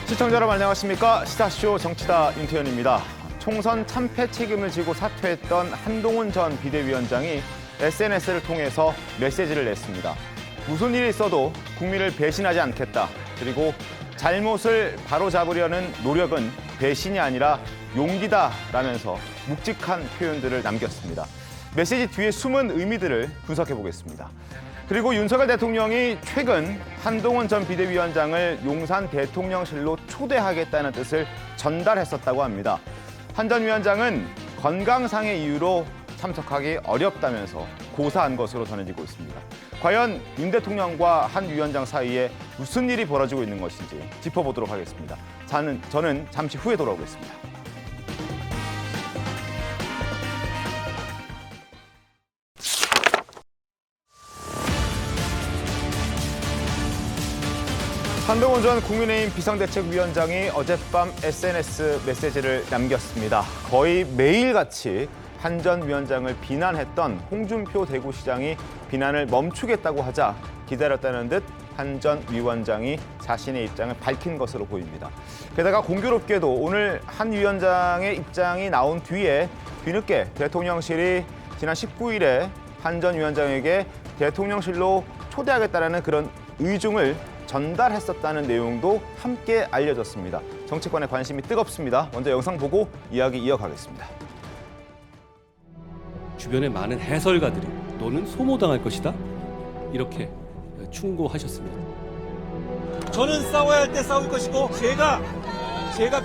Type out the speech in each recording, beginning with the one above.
시청자 여러분 안녕하십니까? 시사쇼 정치다 윤태현입니다. 총선 참패 책임을 지고 사퇴했던 한동훈 전 비대위원장이 SNS를 통해서 메시지를 냈습니다. 무슨 일이 있어도 국민을 배신하지 않겠다. 그리고 잘못을 바로잡으려는 노력은 배신이 아니라 용기다라면서 묵직한 표현들을 남겼습니다. 메시지 뒤에 숨은 의미들을 분석해 보겠습니다. 그리고 윤석열 대통령이 최근 한동훈 전 비대위원장을 용산 대통령실로 초대하겠다는 뜻을 전달했었다고 합니다. 한 전 위원장은 건강상의 이유로 참석하기 어렵다면서 고사한 것으로 전해지고 있습니다. 과연 윤 대통령과 한 위원장 사이에 무슨 일이 벌어지고 있는 것인지 짚어보도록 하겠습니다. 저는 잠시 후에 돌아오겠습니다. 한동훈 전 국민의힘 비상대책위원장이 어젯밤 SNS 메시지를 남겼습니다. 거의 매일같이 한 전 위원장을 비난했던 홍준표 대구시장이 비난을 멈추겠다고 하자 기다렸다는 듯 한 전 위원장이 자신의 입장을 밝힌 것으로 보입니다. 게다가 공교롭게도 오늘 한 위원장의 입장이 나온 뒤에 뒤늦게 대통령실이 지난 19일에 한 전 위원장에게 대통령실로 초대하겠다는 그런 의중을 전달했었다는 내용도 함께 알려졌습니다. 정치권에 관심이 뜨겁습니다. 먼저 영상 보고 이야기 이어가겠습니다. 주변의 많은 해설가들이 너는 소모당할 것이다 이렇게 충고하셨습니다. 저는 싸워야 할 때 싸울 것이고 제가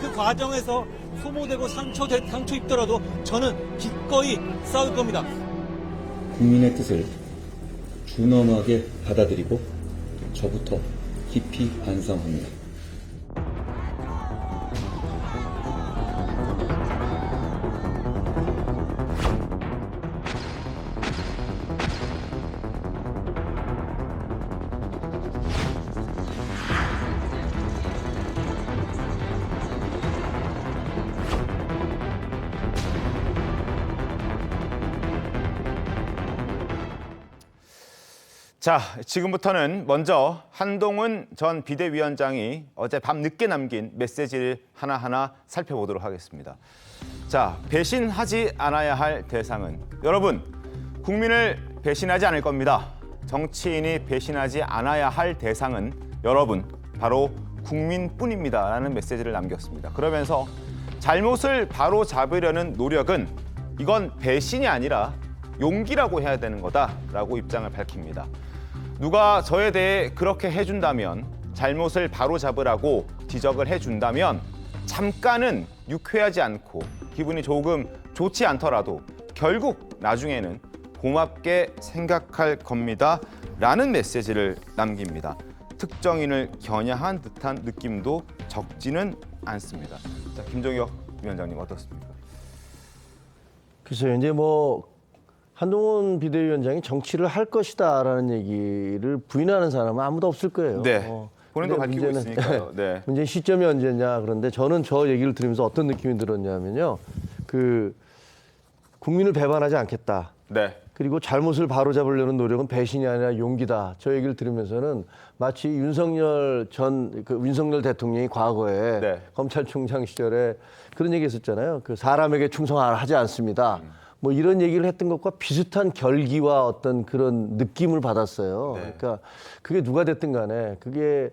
그 과정에서 소모되고 상처 입더라도 저는 기꺼이 싸울 겁니다. 국민의 뜻을 준엄하게 받아들이고 저부터 깊이 반성합니다. 자, 지금부터는 먼저 한동훈 전 비대위원장이 어제 밤 늦게 남긴 메시지를 하나하나 살펴보도록 하겠습니다. 자, 배신하지 않아야 할 대상은 여러분, 국민을 배신하지 않을 겁니다. 정치인이 배신하지 않아야 할 대상은 여러분, 바로 국민뿐입니다. 라는 메시지를 남겼습니다. 그러면서 잘못을 바로 잡으려는 노력은 이건 배신이 아니라 용기라고 해야 되는 거다라고 입장을 밝힙니다. 누가 저에 대해 그렇게 해준다면, 잘못을 바로잡으라고 지적을 해준다면 잠깐은 유쾌하지 않고 기분이 조금 좋지 않더라도 결국 나중에는 고맙게 생각할 겁니다. 라는 메시지를 남깁니다. 특정인을 겨냥한 듯한 느낌도 적지는 않습니다. 자, 김종혁 위원장님 어떻습니까? 글쎄요, 이제 한동훈 비대위원장이 정치를 할 것이다라는 얘기를 부인하는 사람은 아무도 없을 거예요. 네. 본인도 근데 밝히고 문제는, 있으니까요. 네. 문제는 시점이 언제냐. 그런데 저는 저 얘기를 들으면서 어떤 느낌이 들었냐면요. 국민을 배반하지 않겠다. 네. 그리고 잘못을 바로잡으려는 노력은 배신이 아니라 용기다. 저 얘기를 들으면서는 마치 윤석열 대통령이 과거에 네. 검찰총장 시절에 그런 얘기 했었잖아요. 사람에게 충성하지 않습니다. 이런 얘기를 했던 것과 비슷한 결기와 어떤 그런 느낌을 받았어요. 네. 그러니까 그게 누가 됐든 간에 그게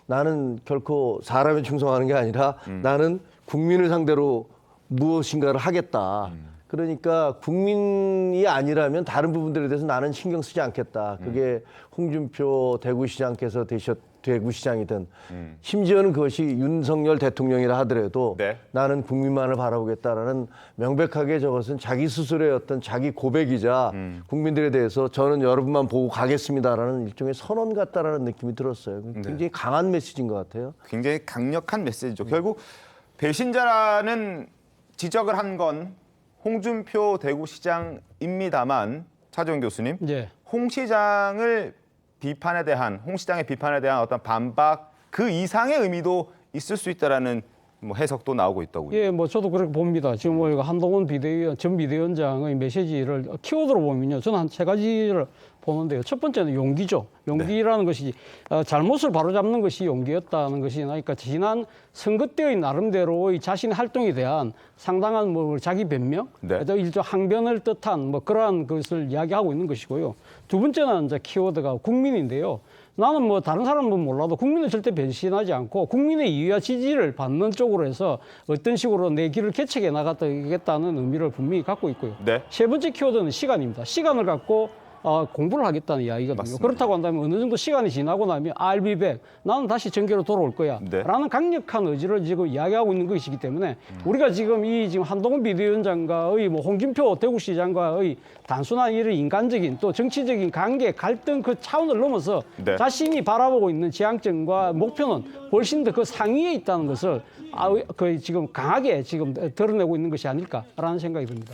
나는 결코 사람에 충성하는 게 아니라 나는 국민을 상대로 무엇인가를 하겠다. 그러니까 국민이 아니라면 다른 부분들에 대해서 나는 신경 쓰지 않겠다. 그게 홍준표 대구시장께서 대구시장이든 심지어는 그것이 윤석열 대통령이라 하더라도 네. 나는 국민만을 바라보겠다라는 명백하게 저것은 자기 스스로의 어떤 자기 고백이자 국민들에 대해서 저는 여러분만 보고 가겠습니다라는 일종의 선언 같다라는 느낌이 들었어요. 굉장히 강한 메시지인 것 같아요. 굉장히 강력한 메시지죠. 결국 배신자라는 지적을 한 건 홍준표 대구시장입니다만 차재원 교수님, 네. 홍 시장의 비판에 대한 어떤 반박 그 이상의 의미도 있을 수 있다라는 뭐 해석도 나오고 있다고요. 예, 뭐 저도 그렇게 봅니다. 지금 뭐 이거 한동훈 전 비대위원장의 메시지를 키워드로 보면요, 저는 한 세 가지를 보는데요. 첫 번째는 용기죠. 용기라는 것이 잘못을 바로잡는 것이 용기였다는 것이 그러니까 지난 선거 때의 나름대로의 자신의 활동에 대한 상당한 뭐 자기 변명, 네. 일종 항변을 뜻한 뭐 그러한 것을 이야기하고 있는 것이고요. 두 번째는 이제 키워드가 국민인데요. 나는 뭐 다른 사람은 몰라도 국민은 절대 변신하지 않고 국민의 이해와 지지를 받는 쪽으로 해서 어떤 식으로 내 길을 개척해 나가겠다는 의미를 분명히 갖고 있고요. 네. 세 번째 키워드는 시간입니다. 시간을 갖고 공부를 하겠다는 이야기거든요. 맞습니다. 그렇다고 한다면 어느 정도 시간이 지나고 나면 I'll be back. 나는 다시 전개로 돌아올 거야. 네. 라는 강력한 의지를 지금 이야기하고 있는 것이기 때문에 우리가 지금 지금 한동훈 비대위원장과의 뭐 홍준표 대구시장과의 단순한 이런 인간적인 또 정치적인 관계, 갈등 그 차원을 넘어서 네. 자신이 바라보고 있는 지향점과 목표는 훨씬 더 그 상위에 있다는 것을 거의 지금 강하게 지금 드러내고 있는 것이 아닐까라는 생각이 듭니다.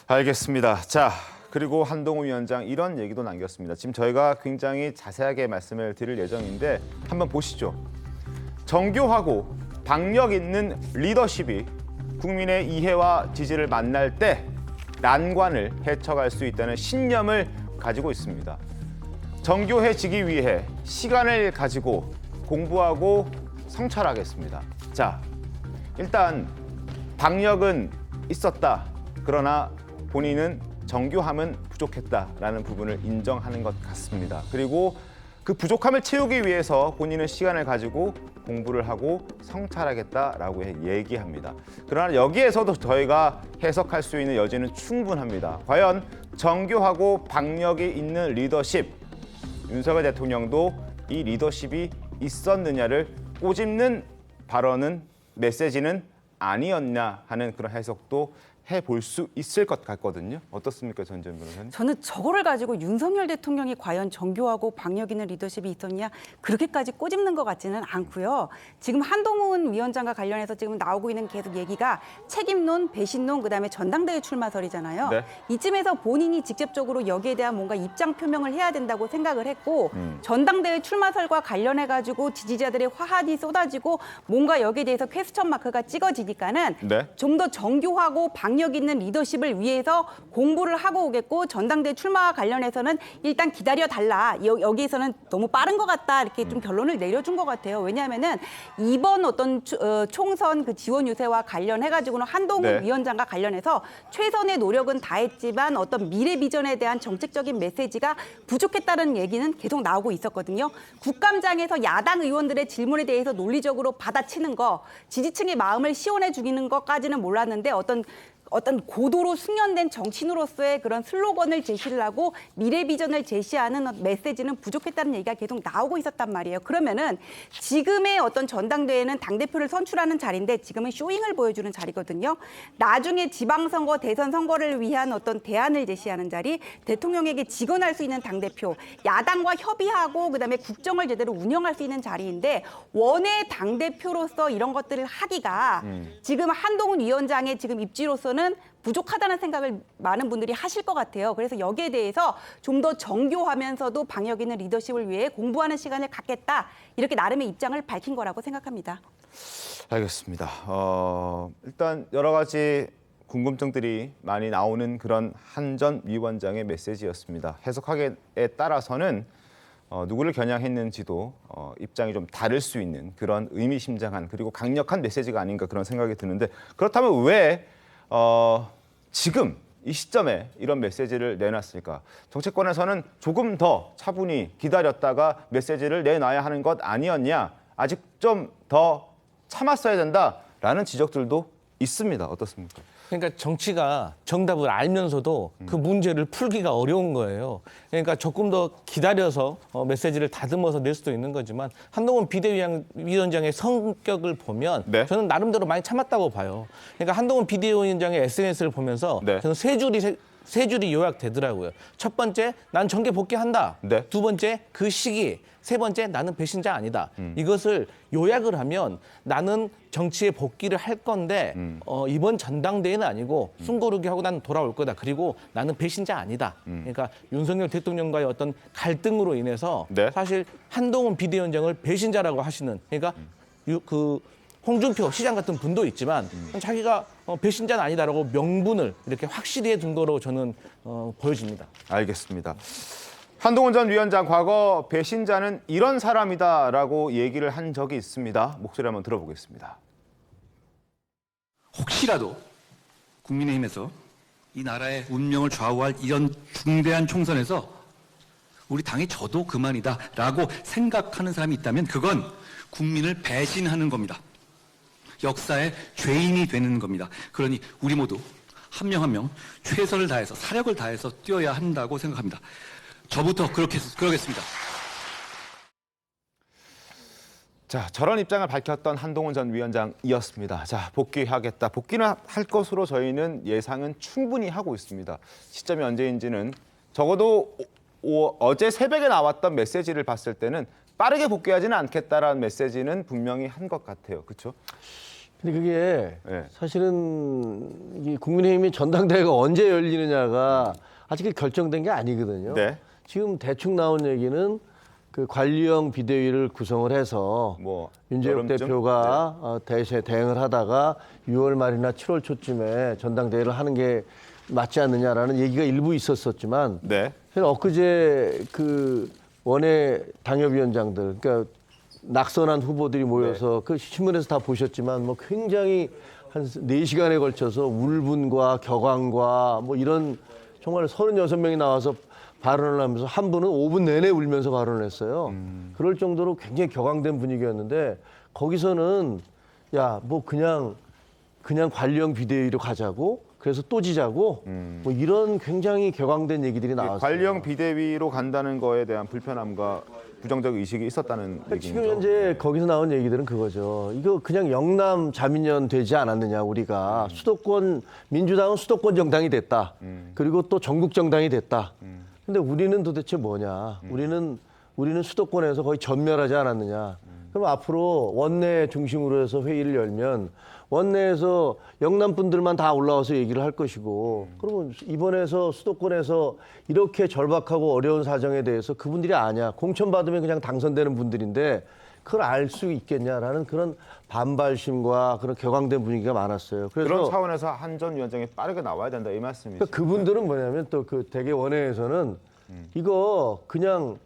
알겠습니다. 자, 그리고 한동훈 위원장 이런 얘기도 남겼습니다. 지금 저희가 굉장히 자세하게 말씀을 드릴 예정인데 한번 보시죠. 정교하고 박력 있는 리더십이 국민의 이해와 지지를 만날 때 난관을 헤쳐갈 수 있다는 신념을 가지고 있습니다. 정교해지기 위해 시간을 가지고 공부하고 성찰하겠습니다. 자, 일단 박력은 있었다. 그러나 본인은 정교함은 부족했다라는 부분을 인정하는 것 같습니다. 그리고 그 부족함을 채우기 위해서 본인은 시간을 가지고 공부를 하고 성찰하겠다라고 얘기합니다. 그러나 여기에서도 저희가 해석할 수 있는 여지는 충분합니다. 과연 정교하고 박력이 있는 리더십, 윤석열 대통령도 이 리더십이 있었느냐를 꼬집는 발언은 메시지는 아니었냐 하는 그런 해석도 해볼 수 있을 것 같거든요. 어떻습니까, 전지현 변호사님? 저는 저거를 가지고 윤석열 대통령이 과연 정교하고 박력 있는 리더십이 있었냐 그렇게까지 꼬집는 것 같지는 않고요. 지금 한동훈 위원장과 관련해서 지금 나오고 있는 계속 얘기가 책임론, 배신론, 그다음에 전당대회 출마설이잖아요. 네. 이쯤에서 본인이 직접적으로 여기에 대한 뭔가 입장 표명을 해야 된다고 생각을 했고 전당대회 출마설과 관련해 가지고 지지자들의 화환이 쏟아지고 뭔가 여기에 대해서 퀘스천 마크가 찍어지니까는 네. 좀 더 정교하고 박력 있는 리더십을 위해서 공부를 하고 오겠고 전당대 출마와 관련해서는 일단 기다려달라. 여기에서는 너무 빠른 것 같다. 이렇게 좀 결론을 내려준 것 같아요. 왜냐하면은 이번 어떤 총선 그 지원 유세와 관련해가지고는 한동훈 네. 위원장과 관련해서 최선의 노력은 다했지만 어떤 미래 비전에 대한 정책적인 메시지가 부족했다는 얘기는 계속 나오고 있었거든요. 국감장에서 야당 의원들의 질문에 대해서 논리적으로 받아치는 거, 지지층의 마음을 시원해 주기는 것까지는 몰랐는데 어떤 고도로 숙련된 정치인으로서의 그런 슬로건을 제시를 하고 미래 비전을 제시하는 메시지는 부족했다는 얘기가 계속 나오고 있었단 말이에요. 그러면은 지금의 어떤 전당대회는 당대표를 선출하는 자리인데 지금은 쇼잉을 보여주는 자리거든요. 나중에 지방선거, 대선 선거를 위한 어떤 대안을 제시하는 자리, 대통령에게 직언할 수 있는 당대표, 야당과 협의하고 그다음에 국정을 제대로 운영할 수 있는 자리인데 원외 당대표로서 이런 것들을 하기가 지금 한동훈 위원장의 지금 입지로서는 부족하다는 생각을 많은 분들이 하실 것 같아요. 그래서 여기에 대해서 좀 더 정교하면서도 방역 있는 리더십을 위해 공부하는 시간을 갖겠다. 이렇게 나름의 입장을 밝힌 거라고 생각합니다. 알겠습니다. 일단 여러 가지 궁금증들이 많이 나오는 그런 한 전 위원장의 메시지였습니다. 해석하기에 따라서는 누구를 겨냥했는지도 입장이 좀 다를 수 있는 그런 의미심장한 그리고 강력한 메시지가 아닌가 그런 생각이 드는데 그렇다면 왜 지금 이 시점에 이런 메시지를 내놨을까? 정치권에서는 조금 더 차분히 기다렸다가 메시지를 내놔야 하는 것 아니었냐? 아직 좀 더 참았어야 된다라는 지적들도 있습니다. 어떻습니까? 그러니까 정치가 정답을 알면서도 그 문제를 풀기가 어려운 거예요. 그러니까 조금 더 기다려서 메시지를 다듬어서 낼 수도 있는 거지만 한동훈 비대위원장의 성격을 보면 네. 저는 나름대로 많이 참았다고 봐요. 그러니까 한동훈 비대위원장의 SNS를 보면서 네. 저는 세 줄이 요약되더라고요. 첫 번째, 난 정계 복귀한다. 네. 두 번째, 그 시기. 세 번째, 나는 배신자 아니다. 이것을 요약을 하면 나는 정치에 복귀를 할 건데 이번 전당대회는 아니고 숨고르기 하고 나는 돌아올 거다. 그리고 나는 배신자 아니다. 그러니까 윤석열 대통령과의 어떤 갈등으로 인해서 네. 사실 한동훈 비대위원장을 배신자라고 하시는 그러니까 홍준표 시장 같은 분도 있지만 자기가 배신자는 아니다라고 명분을 이렇게 확실히 해둔 거로 저는 보여집니다. 알겠습니다. 한동훈 전 위원장 과거 배신자는 이런 사람이다라고 얘기를 한 적이 있습니다. 목소리 한번 들어보겠습니다. 혹시라도 국민의힘에서 이 나라의 운명을 좌우할 이런 중대한 총선에서 우리 당이 져도 그만이다라고 생각하는 사람이 있다면 그건 국민을 배신하는 겁니다. 역사의 죄인이 되는 겁니다. 그러니 우리 모두 한 명 한 명 최선을 다해서 사력을 다해서 뛰어야 한다고 생각합니다. 저부터 그러겠습니다. 자, 저런 입장을 밝혔던 한동훈 전 위원장이었습니다. 자, 복귀하겠다. 복귀는 할 것으로 저희는 예상은 충분히 하고 있습니다. 시점이 언제인지는 적어도 어제 새벽에 나왔던 메시지를 봤을 때는 빠르게 복귀하지는 않겠다라는 메시지는 분명히 한 것 같아요. 그렇죠? 근데 그게 네. 사실은 이 국민의힘이 전당대회가 언제 열리느냐가 아직 결정된 게 아니거든요. 네. 지금 대충 나온 얘기는 그 관리형 비대위를 구성을 해서 뭐 윤재욱 여름쯤? 대표가 대행을 하다가 6월 말이나 7월 초쯤에 전당대회를 하는 게 맞지 않느냐라는 얘기가 일부 있었었지만 네. 사실 엊그제 그 원외 당협위원장들 그러니까 낙선한 후보들이 모여서 그 신문에서 다 보셨지만 뭐 굉장히 한 4시간에 걸쳐서 울분과 격앙과 뭐 이런 정말 36명이 나와서 발언을 하면서 한 분은 5분 내내 울면서 발언을 했어요. 그럴 정도로 굉장히 격앙된 분위기였는데 거기서는 야, 뭐 그냥 관리형 비대위로 가자고 그래서 또 지자고 뭐 이런 굉장히 격앙된 얘기들이 나왔어요. 관리형 비대위로 간다는 거에 대한 불편함과 부정적 의식이 있었다는 그러니까 얘기죠. 지금 현재 거기서 나온 얘기들은 그거죠. 이거 그냥 영남 자민련 되지 않았느냐 우리가 수도권 민주당은 수도권 정당이 됐다. 그리고 또 전국 정당이 됐다. 근데 우리는 도대체 뭐냐? 우리는 수도권에서 거의 전멸하지 않았느냐? 그럼 앞으로 원내 중심으로 해서 회의를 열면 원내에서 영남 분들만 다 올라와서 얘기를 할 것이고 그러면 이번에서 수도권에서 이렇게 절박하고 어려운 사정에 대해서 그분들이 아냐. 공천 받으면 그냥 당선되는 분들인데 그걸 알 수 있겠냐라는 그런 반발심과 그런 격앙된 분위기가 많았어요. 그래서 그런 차원에서 한 전 위원장이 빠르게 나와야 된다 이 말씀이시죠. 그러니까 그분들은 뭐냐면 또 그 대개 원회에서는 이거 그냥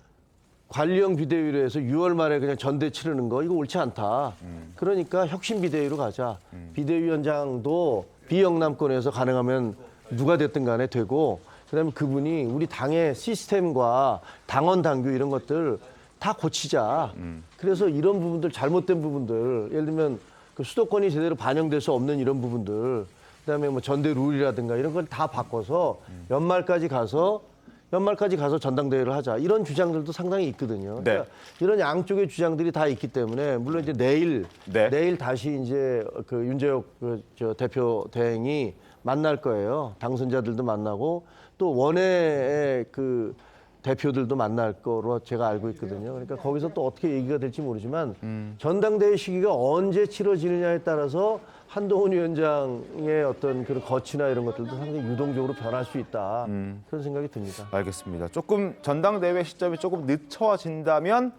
관리형 비대위로 해서 6월 말에 그냥 전대 치르는 거 이거 옳지 않다. 그러니까 혁신 비대위로 가자. 비대위원장도 비영남권에서 가능하면 누가 됐든 간에 되고 그다음에 그분이 우리 당의 시스템과 당원 당규 이런 것들 다 고치자. 그래서 이런 부분들 잘못된 부분들 예를 들면 그 수도권이 제대로 반영될 수 없는 이런 부분들 그다음에 뭐 전대 룰이라든가 이런 걸 다 바꿔서 연말까지 가서 전당대회를 하자. 이런 주장들도 상당히 있거든요. 네. 그러니까 이런 양쪽의 주장들이 다 있기 때문에 물론 이제 내일 다시 이제 그 윤재욱 저 대표 대행이 만날 거예요. 당선자들도 만나고 또 원외의 그 대표들도 만날 거로 제가 알고 있거든요. 그러니까 거기서 또 어떻게 얘기가 될지 모르지만 전당대회 시기가 언제 치러지느냐에 따라서 한동훈 위원장의 어떤 그런 거치나 이런 것들도 상당히 유동적으로 변할 수 있다. 그런 생각이 듭니다. 알겠습니다. 조금 전당대회 시점이 조금 늦춰진다면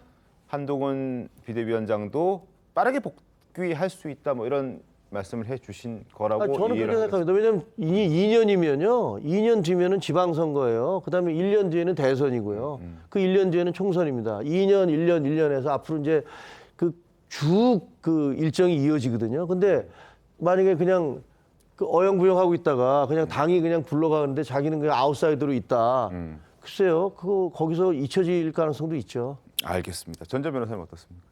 한동훈 비대위원장도 빠르게 복귀할 수 있다 뭐 이런 말씀을 해주신 거라고 저는 이해를 그렇게 생각합니다. 왜냐하면 2년이면요. 2년 뒤면은 지방선거예요. 그다음에 1년 뒤에는 대선이고요. 그 1년 뒤에는 총선입니다. 2년, 1년, 1년에서 앞으로 이제 그 일정이 이어지거든요. 근데 만약에 그냥 그 어영부영하고 있다가 그냥 당이 그냥 굴러가는데 자기는 그냥 아웃사이더로 있다. 글쎄요. 그거 거기서 잊혀질 가능성도 있죠. 알겠습니다. 전재 변호사님 어떻습니까?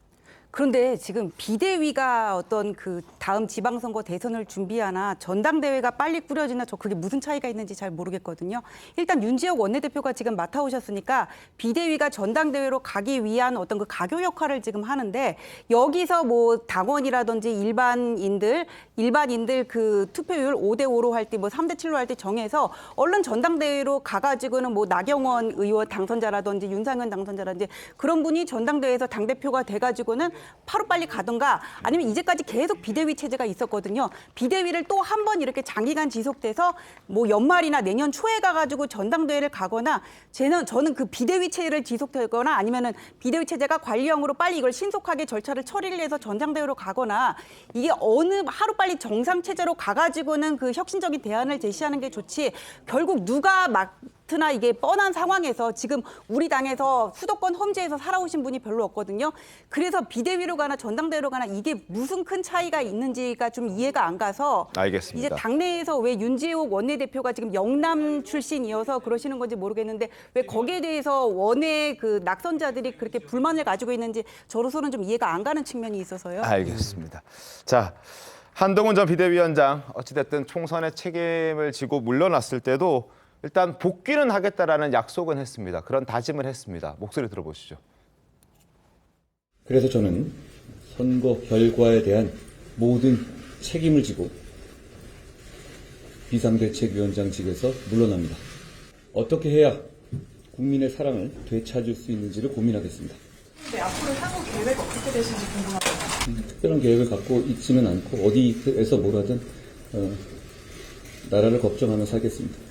그런데 지금 비대위가 어떤 그 다음 지방선거 대선을 준비하나 전당대회가 빨리 꾸려지나 저 그게 무슨 차이가 있는지 잘 모르겠거든요. 일단 윤지혁 원내대표가 지금 맡아오셨으니까 비대위가 전당대회로 가기 위한 어떤 그 가교 역할을 지금 하는데 여기서 뭐 당원이라든지 일반인들 그 투표율 5대5로 할 때 뭐 3대7로 할 때 정해서 얼른 전당대회로 가가지고는 뭐 나경원 의원 당선자라든지 윤상현 당선자라든지 그런 분이 전당대회에서 당대표가 돼가지고는 하루빨리 가든가 아니면 이제까지 계속 비대위 체제가 있었거든요. 비대위를 또 한 번 이렇게 장기간 지속돼서 뭐 연말이나 내년 초에 가가지고 전당대회를 가거나 저는 그 비대위 체제를 지속되거나 아니면은 비대위 체제가 관리형으로 빨리 이걸 신속하게 절차를 처리를 해서 전당대회로 가거나 이게 어느 하루빨리 정상 체제로 가가지고는 그 혁신적인 대안을 제시하는 게 좋지 결국 누가 맡으나 이게 뻔한 상황에서 지금 우리 당에서 수도권 험지에서 살아오신 분이 별로 없거든요. 그래서 비대위로 가나 전당대회로 가나 이게 무슨 큰 차이가 있는지가 좀 이해가 안 가서 알겠습니다. 이제 당내에서 왜 윤지욱 원내대표가 지금 영남 출신이어서 그러시는 건지 모르겠는데 왜 거기에 대해서 원외 그 낙선자들이 그렇게 불만을 가지고 있는지 저로서는 좀 이해가 안 가는 측면이 있어서요. 알겠습니다. 자, 한동훈 전 비대위원장 어찌됐든 총선의 책임을 지고 물러났을 때도 일단 복귀는 하겠다라는 약속은 했습니다. 그런 다짐을 했습니다. 목소리 들어보시죠. 그래서 저는 선거 결과에 대한 모든 책임을 지고 비상대책위원장직에서 물러납니다. 어떻게 해야 국민의 사랑을 되찾을 수 있는지를 고민하겠습니다. 네, 앞으로 향후 계획 어떻게 되실지 궁금합니다. 특별한 계획을 갖고 있지는 않고 어디에서 뭘 하든 나라를 걱정하며 살겠습니다.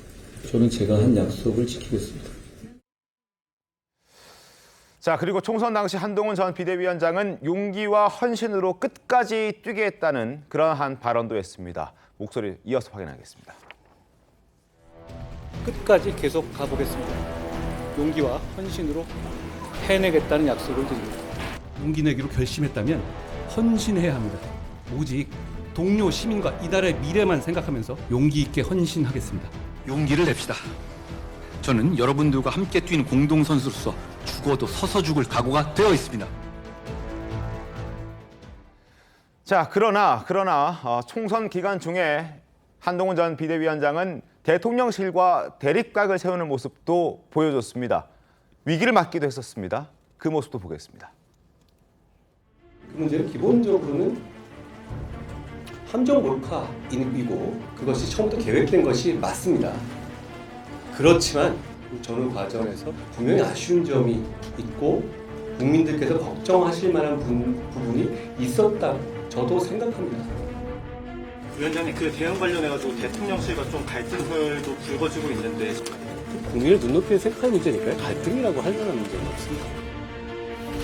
저는 제가 한 약속을 지키겠습니다. 자, 그리고 총선 당시 한동훈 전 비대위원장은 용기와 헌신으로 끝까지 뛰겠다는 그러한 발언도 했습니다. 목소리 이어서 확인하겠습니다. 끝까지 계속 가보겠습니다. 용기와 헌신으로 해내겠다는 약속을 드립니다. 용기 내기로 결심했다면 헌신해야 합니다. 오직 동료 시민과 이 나라의 미래만 생각하면서 용기 있게 헌신하겠습니다. 용기를 냅시다. 저는 여러분들과 함께 뛰는 공동선수로서 죽어도 서서 죽을 각오가 되어 있습니다. 자, 그러나 총선 기간 중에 한동훈 전 비대위원장은 대통령실과 대립각을 세우는 모습도 보여줬습니다. 위기를 맞기도 했었습니다. 그 모습도 보겠습니다. 그 문제는 기본적으로는 함정 몰카이고 그것이 처음부터 계획된 것이 맞습니다. 그렇지만 저는 과정에서 분명히 아쉬운 점이 있고 국민들께서 걱정하실 만한 부분이 있었다고 저도 생각합니다. 위원장님, 그 대응 관련해가지고 대통령실과 좀 갈등설도 불거지고 있는데 국민을 눈높이에 생각할 문제니까요. 갈등이라고 할 만한 문제는 없습니다.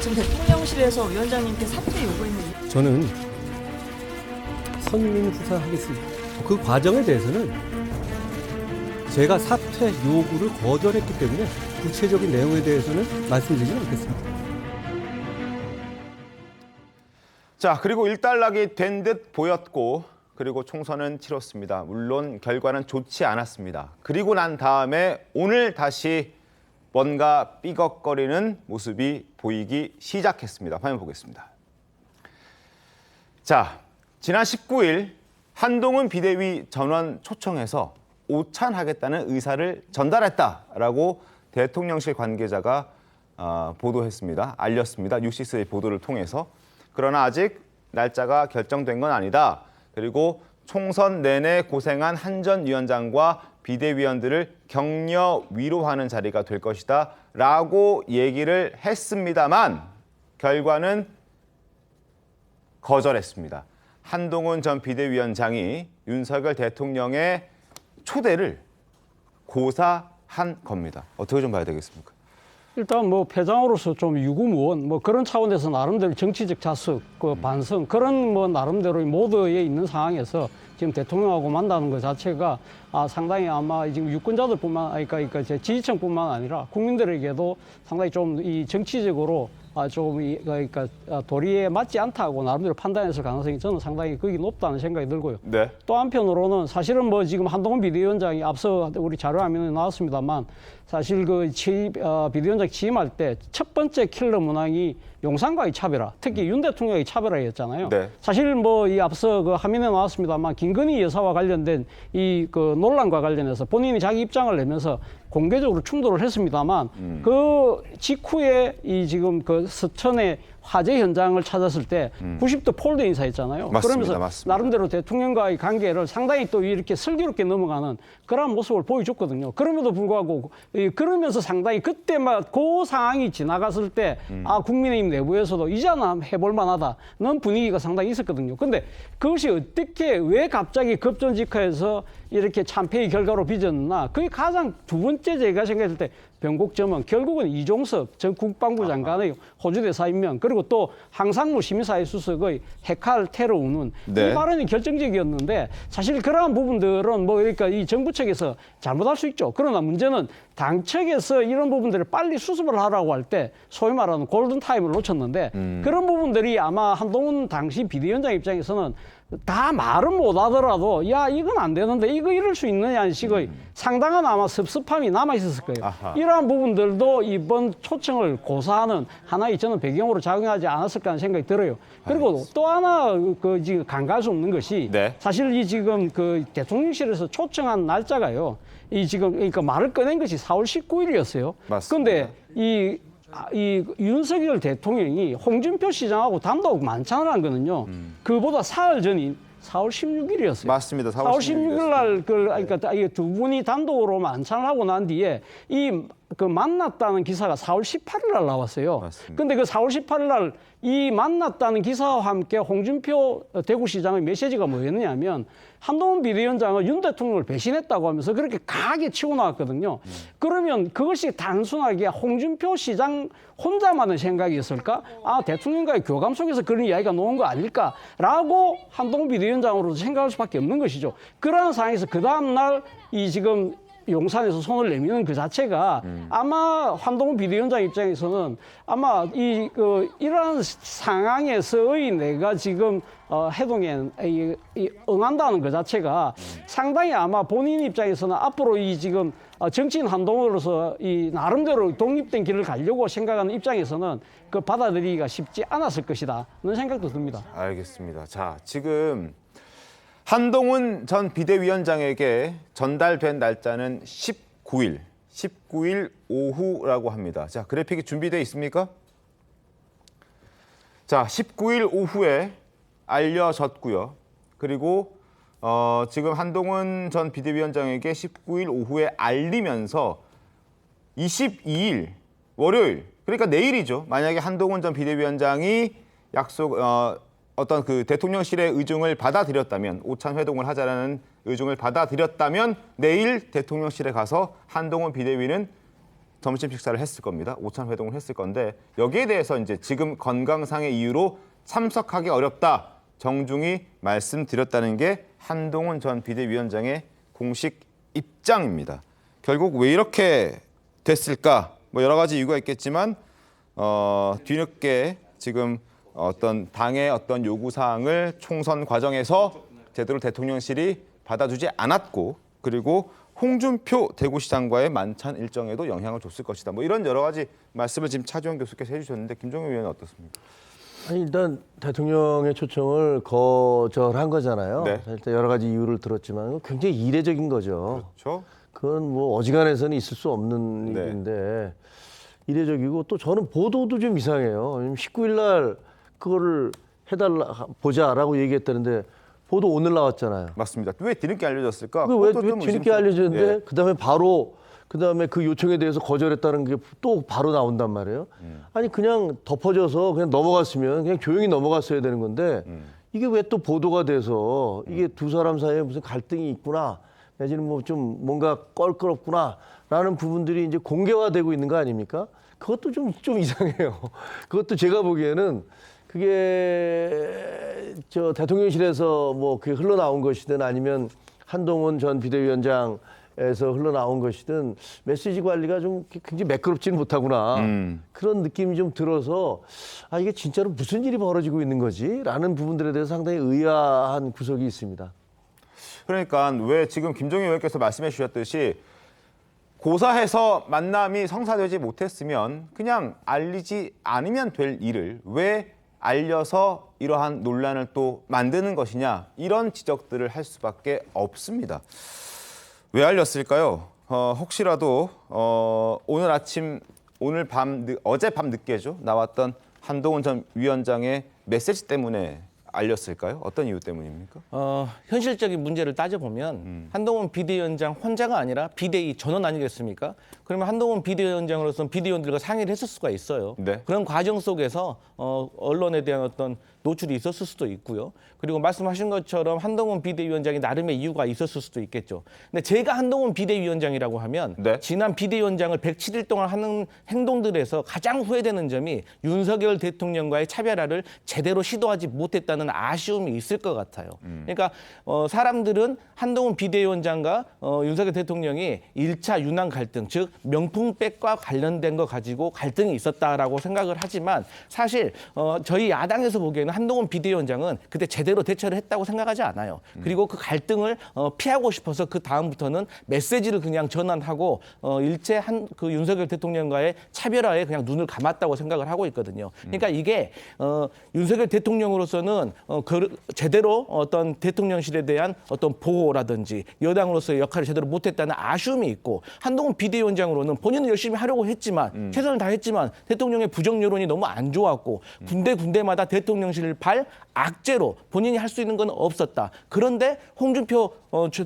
지금 대통령실에서 위원장님께 사퇴 요구했는데 저는 선민 수사하겠습니다. 그 과정에 대해서는 제가 사퇴 요구를 거절했기 때문에 구체적인 내용에 대해서는 말씀드리지 않겠습니다. 자, 그리고 일단락이 된 듯 보였고 그리고 총선은 치렀습니다. 물론 결과는 좋지 않았습니다. 그리고 난 다음에 오늘 다시 뭔가 삐걱거리는 모습이 보이기 시작했습니다. 화면 보겠습니다. 자, 지난 19일 한동훈 비대위 전원 초청해서 오찬하겠다는 의사를 전달했다라고 대통령실 관계자가 보도했습니다. 알렸습니다. 뉴시스의 보도를 통해서. 그러나 아직 날짜가 결정된 건 아니다. 그리고 총선 내내 고생한 한 전 위원장과 비대위원들을 격려 위로하는 자리가 될 것이다 라고 얘기를 했습니다만 결과는 거절했습니다. 한동훈 전 비대위원장이 윤석열 대통령의 초대를 고사한 겁니다. 어떻게 좀 봐야 되겠습니까? 일단 뭐 패장으로서 좀 유구무원 뭐 그런 차원에서 나름대로 정치적 자숙, 그 반성 그런 뭐 나름대로의 모드에 있는 상황에서 지금 대통령하고 만나는 것 자체가 상당히 아마 지금 유권자들뿐만 그러니까 지지층뿐만 아니라 국민들에게도 상당히 좀 이 정치적으로 그러니까 도리에 맞지 않다고 나름대로 판단했을 가능성이 저는 상당히 거기 높다는 생각이 들고요. 네. 또 한편으로는 사실은 뭐 지금 한동훈 비대위원장이 앞서 우리 자료화면에 나왔습니다만 사실 그 비대위원장 취임할 때 첫 번째 킬러 문항이 용산과의 차별화, 특히 윤 대통령의 차별화였잖아요. 네. 사실 뭐 이 앞서 그 화면에 나왔습니다만 김건희 여사와 관련된 이 그 논란과 관련해서 본인이 자기 입장을 내면서 공개적으로 충돌을 했습니다만 그 직후에 이 지금 그 서천에 화재 현장을 찾았을 때 90도 폴더 인사했잖아요. 맞습니다. 그러면서 맞습니다. 나름대로 대통령과의 관계를 상당히 또 이렇게 슬기롭게 넘어가는 그런 모습을 보여줬거든요. 그럼에도 불구하고 그러면서 상당히 그때만 그 상황이 지나갔을 때 국민의힘 내부에서도 이제는 해볼 만하다는 분위기가 상당히 있었거든요. 근데 그것이 어떻게 왜 갑자기 급전직하에서 이렇게 참패의 결과로 빚었나? 그게 가장 두 번째 제가 생각했을 때 변곡점은 결국은 이종섭 전 국방부 장관의 호주 대사 임명 그리고 또 항상무 시민사회 수석의 핵칼 테러 운운 네. 이 발언이 결정적이었는데 사실 그러한 부분들은 뭐 그러니까 이 정부 측에서 잘못할 수 있죠. 그러나 문제는 당 측에서 이런 부분들을 빨리 수습을 하라고 할 때 소위 말하는 골든 타임을 놓쳤는데 그런 부분들이 아마 한동훈 당시 비대위원장 입장에서는 다 말은 못 하더라도 야 이건 안 되는데 이거 이럴 수 있느냐는 식의 상당한 아마 섭섭함이 남아 있었을 거예요. 아하. 이러한 부분들도 이번 초청을 고사하는 하나의 저는 배경으로 작용하지 않았을까 하는 생각이 들어요. 그리고 또 하나 그 지금 간과할 수 없는 것이 네. 사실 이 지금 그 대통령실에서 초청한 날짜가요. 이 지금 그러니까 말을 꺼낸 것이 4월 19일이었어요. 맞습니다. 그런데 이 윤석열 대통령이 홍준표 시장하고 단독 만찬을 한 거는요. 그보다 사흘 전인 4월 16일이었어요. 맞습니다. 4월 16일 날 그러니까 이 두 분이 단독으로 만찬을 하고 난 뒤에 그 만났다는 기사가 4월 18일 날 나왔어요. 맞습니다. 근데 그 4월 18일 날 이 만났다는 기사와 함께 홍준표 대구시장의 메시지가 뭐였느냐면 한동훈 비대위원장은 윤 대통령을 배신했다고 하면서 그렇게 강하게 치고 나왔거든요. 그러면 그것이 단순하게 홍준표 시장 혼자만의 생각이었을까? 대통령과의 교감 속에서 그런 이야기가 나온 거 아닐까라고 한동훈 비대위원장으로도 생각할 수밖에 없는 것이죠. 그러한 상황에서 그 다음 날 이 지금 용산에서 손을 내미는 그 자체가 아마 한동훈 비대위원장 입장에서는 아마 이러한 상황에서의 내가 지금 해동에 응한다는 그 자체가 상당히 아마 본인 입장에서는 앞으로 이 지금 정치인 한동훈으로서 이 나름대로 독립된 길을 가려고 생각하는 입장에서는 그 받아들이기가 쉽지 않았을 것이다는 생각도 듭니다. 알겠습니다. 자, 지금 한동훈 전 비대위원장에게 전달된 날짜는 19일 오후라고 합니다. 자, 그래픽이 준비되어 있습니까? 자, 19일 오후에 알려졌고요. 그리고 지금 한동훈 전 비대위원장에게 19일 오후에 알리면서 22일 월요일, 그러니까 내일이죠. 만약에 한동훈 전 비대위원장이 어떤 그 대통령실의 의중을 받아들였다면, 오찬 회동을 하자라는 의중을 받아들였다면 내일 대통령실에 가서 한동훈 비대위는 점심 식사를 했을 겁니다. 오찬 회동을 했을 건데 여기에 대해서 이제 지금 건강상의 이유로 참석하기 어렵다 정중히 말씀드렸다는 게 한동훈 전 비대위원장의 공식 입장입니다. 결국 왜 이렇게 됐을까? 뭐 여러 가지 이유가 있겠지만 뒤늦게 지금 어떤 당의 어떤 요구 사항을 총선 과정에서 제대로 대통령실이 받아주지 않았고, 그리고 홍준표 대구시장과의 만찬 일정에도 영향을 줬을 것이다. 뭐 이런 여러 가지 말씀을 지금 차주영 교수께서 해주셨는데 김종현 의원은 어떻습니까? 아니, 일단 대통령의 초청을 거절한 거잖아요. 네. 일단 여러 가지 이유를 들었지만 굉장히 이례적인 거죠. 그렇죠. 그건 뭐 어지간해서는 있을 수 없는 네. 일인데 이례적이고, 또 저는 보도도 좀 이상해요. 19일 날 그거를 보자라고 얘기했다는데 보도 오늘 나왔잖아요. 맞습니다. 왜 뒤늦게 알려졌을까? 왜 그것도 좀 뒤늦게 의심스러워요. 알려졌는데 예. 그다음에 그 요청에 대해서 거절했다는 게 또 바로 나온단 말이에요. 아니 그냥 덮어져서 그냥 넘어갔으면 그냥 조용히 넘어갔어야 되는 건데 이게 왜 또 보도가 돼서 이게 두 사람 사이에 무슨 갈등이 있구나, 내지는 뭐 좀 뭔가 껄끄럽구나라는 부분들이 이제 공개화되고 있는 거 아닙니까? 그것도 좀 이상해요. 그것도 제가 보기에는 그게 대통령실에서 뭐 그게 흘러나온 것이든 아니면 한동훈 전 비대위원장에서 흘러나온 것이든 메시지 관리가 좀 굉장히 매끄럽지는 못하구나. 그런 느낌이 좀 들어서 이게 진짜로 무슨 일이 벌어지고 있는 거지라는 부분들에 대해서 상당히 의아한 구석이 있습니다. 그러니까 왜 지금 김종현 의원께서 말씀해 주셨듯이 고사해서 만남이 성사되지 못했으면 그냥 알리지 않으면 될 일을 왜 알려서 이러한 논란을 또 만드는 것이냐, 이런 지적들을 할 수밖에 없습니다. 왜 알렸을까요? 혹시라도 어제 밤 늦게죠 나왔던 한동훈 전 위원장의 메시지 때문에 알렸을까요? 어떤 이유 때문입니까? 현실적인 문제를 따져보면 한동훈 비대위원장 혼자가 아니라 비대위 전원 아니겠습니까? 그러면 한동훈 비대위원장으로서는 비대위원들과 상의를 했을 수가 있어요. 네. 그런 과정 속에서 언론에 대한 어떤 노출이 있었을 수도 있고요. 그리고 말씀하신 것처럼 한동훈 비대위원장이 나름의 이유가 있었을 수도 있겠죠. 근데 제가 한동훈 비대위원장이라고 하면 네. 지난 비대위원장을 107일 동안 하는 행동들에서 가장 후회되는 점이 윤석열 대통령과의 차별화를 제대로 시도하지 못했다는 아쉬움이 있을 것 같아요. 그러니까 사람들은 한동훈 비대위원장과 윤석열 대통령이 1차 윤한 갈등, 즉 명품백과 관련된 거 가지고 갈등이 있었다라고 생각을 하지만 사실 저희 야당에서 보기에는 한동훈 비대위원장은 그때 제대로 대처를 했다고 생각하지 않아요. 그리고 그 갈등을 피하고 싶어서 그 다음부터는 메시지를 그냥 전환하고 일체 그 윤석열 대통령과의 차별화에 그냥 눈을 감았다고 생각을 하고 있거든요. 그러니까 이게 윤석열 대통령으로서는 제대로 어떤 대통령실에 대한 어떤 보호라든지 여당으로서의 역할을 제대로 못했다는 아쉬움이 있고 한동훈 비대위원장으로는 본인은 열심히 하려고 했지만 최선을 다했지만 대통령의 부정 여론이 너무 안 좋았고 군데군데마다 대통령실 발 악재로 본인이 할 수 있는 건 없었다. 그런데 홍준표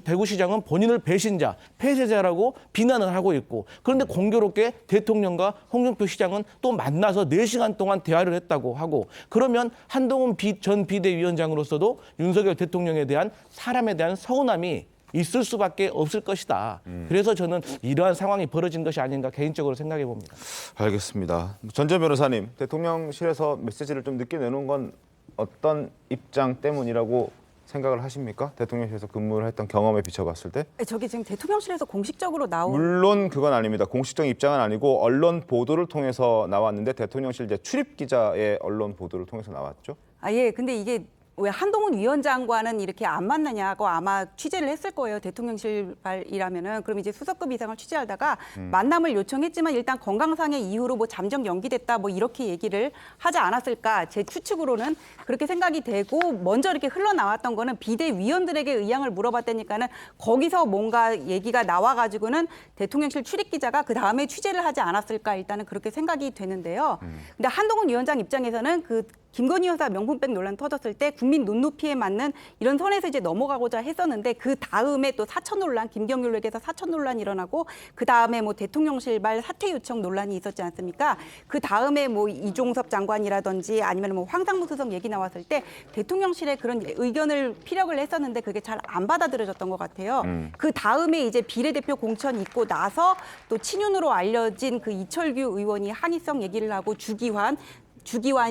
대구시장은 본인을 배신자, 폐쇄자라고 비난을 하고 있고 그런데 공교롭게 대통령과 홍준표 시장은 또 만나서 4시간 동안 대화를 했다고 하고 그러면 한동훈 전 비대위원장으로서도 윤석열 대통령에 대한 사람에 대한 서운함이 있을 수밖에 없을 것이다. 그래서 저는 이러한 상황이 벌어진 것이 아닌가 개인적으로 생각해 봅니다. 알겠습니다. 전 전 변호사님, 대통령실에서 메시지를 좀 늦게 내놓은 건 어떤 입장 때문이라고 생각을 하십니까? 대통령실에서 근무를 했던 경험에 비춰봤을 때? 저기 지금 대통령실에서 공식적으로 나온 물론 그건 아닙니다. 공식적인 입장은 아니고 언론 보도를 통해서 나왔는데 대통령실 이제 출입 기자의 언론 보도를 통해서 나왔죠. 예. 근데 이게 왜 한동훈 위원장과는 이렇게 안 만나냐고 아마 취재를 했을 거예요. 대통령실발이라면은. 그럼 이제 수석급 이상을 취재하다가 만남을 요청했지만 일단 건강상의 이유로 뭐 잠정 연기됐다 뭐 이렇게 얘기를 하지 않았을까. 제 추측으로는 그렇게 생각이 되고 먼저 이렇게 흘러나왔던 거는 비대위원들에게 의향을 물어봤다니까는 거기서 뭔가 얘기가 나와가지고는 대통령실 출입기자가 그 다음에 취재를 하지 않았을까 일단은 그렇게 생각이 되는데요. 근데 한동훈 위원장 입장에서는 그 김건희 여사 명품백 논란 터졌을 때 국민 눈높이에 맞는 이런 선에서 이제 넘어가고자 했었는데 그 다음에 또 사천 논란, 김경률에게서 사천 논란이 일어나고 그 다음에 뭐 대통령실발 사퇴 요청 논란이 있었지 않습니까? 그 다음에 뭐 이종섭 장관이라든지 아니면 뭐 황상무 수석 얘기 나왔을 때 대통령실에 그런 의견을 피력을 했었는데 그게 잘 안 받아들여졌던 것 같아요. 그 다음에 이제 비례대표 공천 있고 나서 또 친윤으로 알려진 그 이철규 의원이 항의성 얘기를 하고 주기환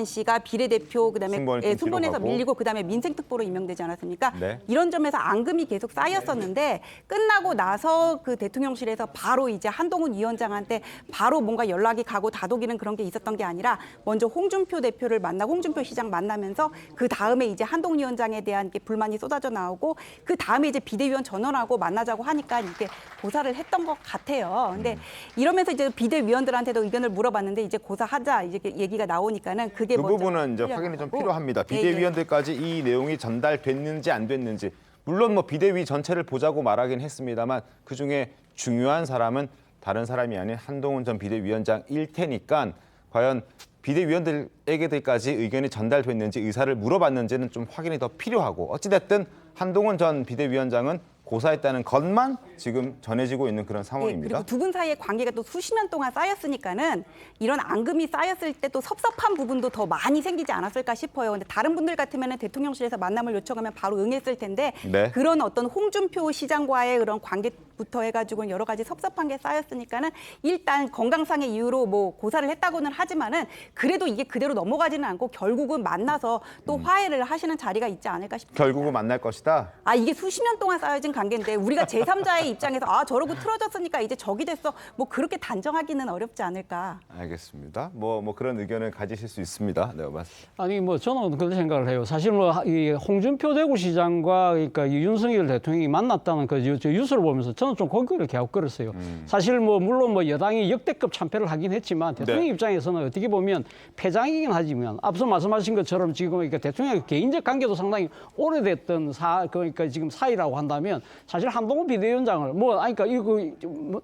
씨가 비례대표 그다음에 순번에서 밀리고 그다음에 민생특보로 임명되지 않았습니까? 네. 이런 점에서 앙금이 계속 쌓였었는데 끝나고 나서 그 대통령실에서 바로 이제 한동훈 위원장한테 바로 뭔가 연락이 가고 다독이는 그런 게 있었던 게 아니라 먼저 홍준표 대표를 만나고 홍준표 시장 만나면서 그 다음에 이제 한동훈 위원장에 대한 게 불만이 쏟아져 나오고 그 다음에 이제 비대위원 전원하고 만나자고 하니까 이게 고사를 했던 것 같아요. 근데 이러면서 이제 비대위원들한테도 의견을 물어봤는데 이제 고사하자 이제 얘기가 나오니까. 그게 그 부분은 이제 확인이 좀 필요합니다. 비대위원들까지 이 내용이 전달됐는지 안 됐는지 물론 뭐 비대위 전체를 보자고 말하긴 했습니다만 그중에 중요한 사람은 다른 사람이 아닌 한동훈 전 비대위원장일 테니까 과연 비대위원들에게까지 의견이 전달됐는지 의사를 물어봤는지는 좀 확인이 더 필요하고 어찌됐든 한동훈 전 비대위원장은 고사했다는 것만 지금 전해지고 있는 그런 상황입니다. 그리고 두 분 사이의 관계가 또 수십 년 동안 쌓였으니까는 이런 앙금이 쌓였을 때 또 섭섭한 부분도 더 많이 생기지 않았을까 싶어요. 근데 다른 분들 같으면 대통령실에서 만남을 요청하면 바로 응했을 텐데 네. 그런 어떤 홍준표 시장과의 그런 관계부터 해가지고 여러 가지 섭섭한 게 쌓였으니까는 일단 건강상의 이유로 뭐 고사를 했다고는 하지만은 그래도 이게 그대로 넘어가지는 않고 결국은 만나서 또 화해를 하시는 자리가 있지 않을까 싶습니다. 결국은 만날 것이다. 이게 수십 년 동안 쌓여진 관계인데 우리가 제3자의 입장에서 저러고 틀어졌으니까 이제 적이 됐어. 뭐 그렇게 단정하기는 어렵지 않을까. 알겠습니다. 뭐 그런 의견을 가지실 수 있습니다. 네, 맞습니다. 아니 뭐 저는 그런 생각을 해요. 사실 뭐 이 홍준표 대구시장과 그러니까 이 윤석열 대통령이 만났다는 그 뉴스를 보면서 저는 좀 고개를 갸웃거렸어요. 사실 뭐 물론 뭐 여당이 역대급 참패를 하긴 했지만 대통령 네. 입장에서는 어떻게 보면 패장이긴 하지만 앞서 말씀하신 것처럼 지금 그러니까 대통령의 개인적 관계도 상당히 오래됐던 그러니까 지금 사이라고 한다면 사실 한동훈 비대위원장을 그러니까 이거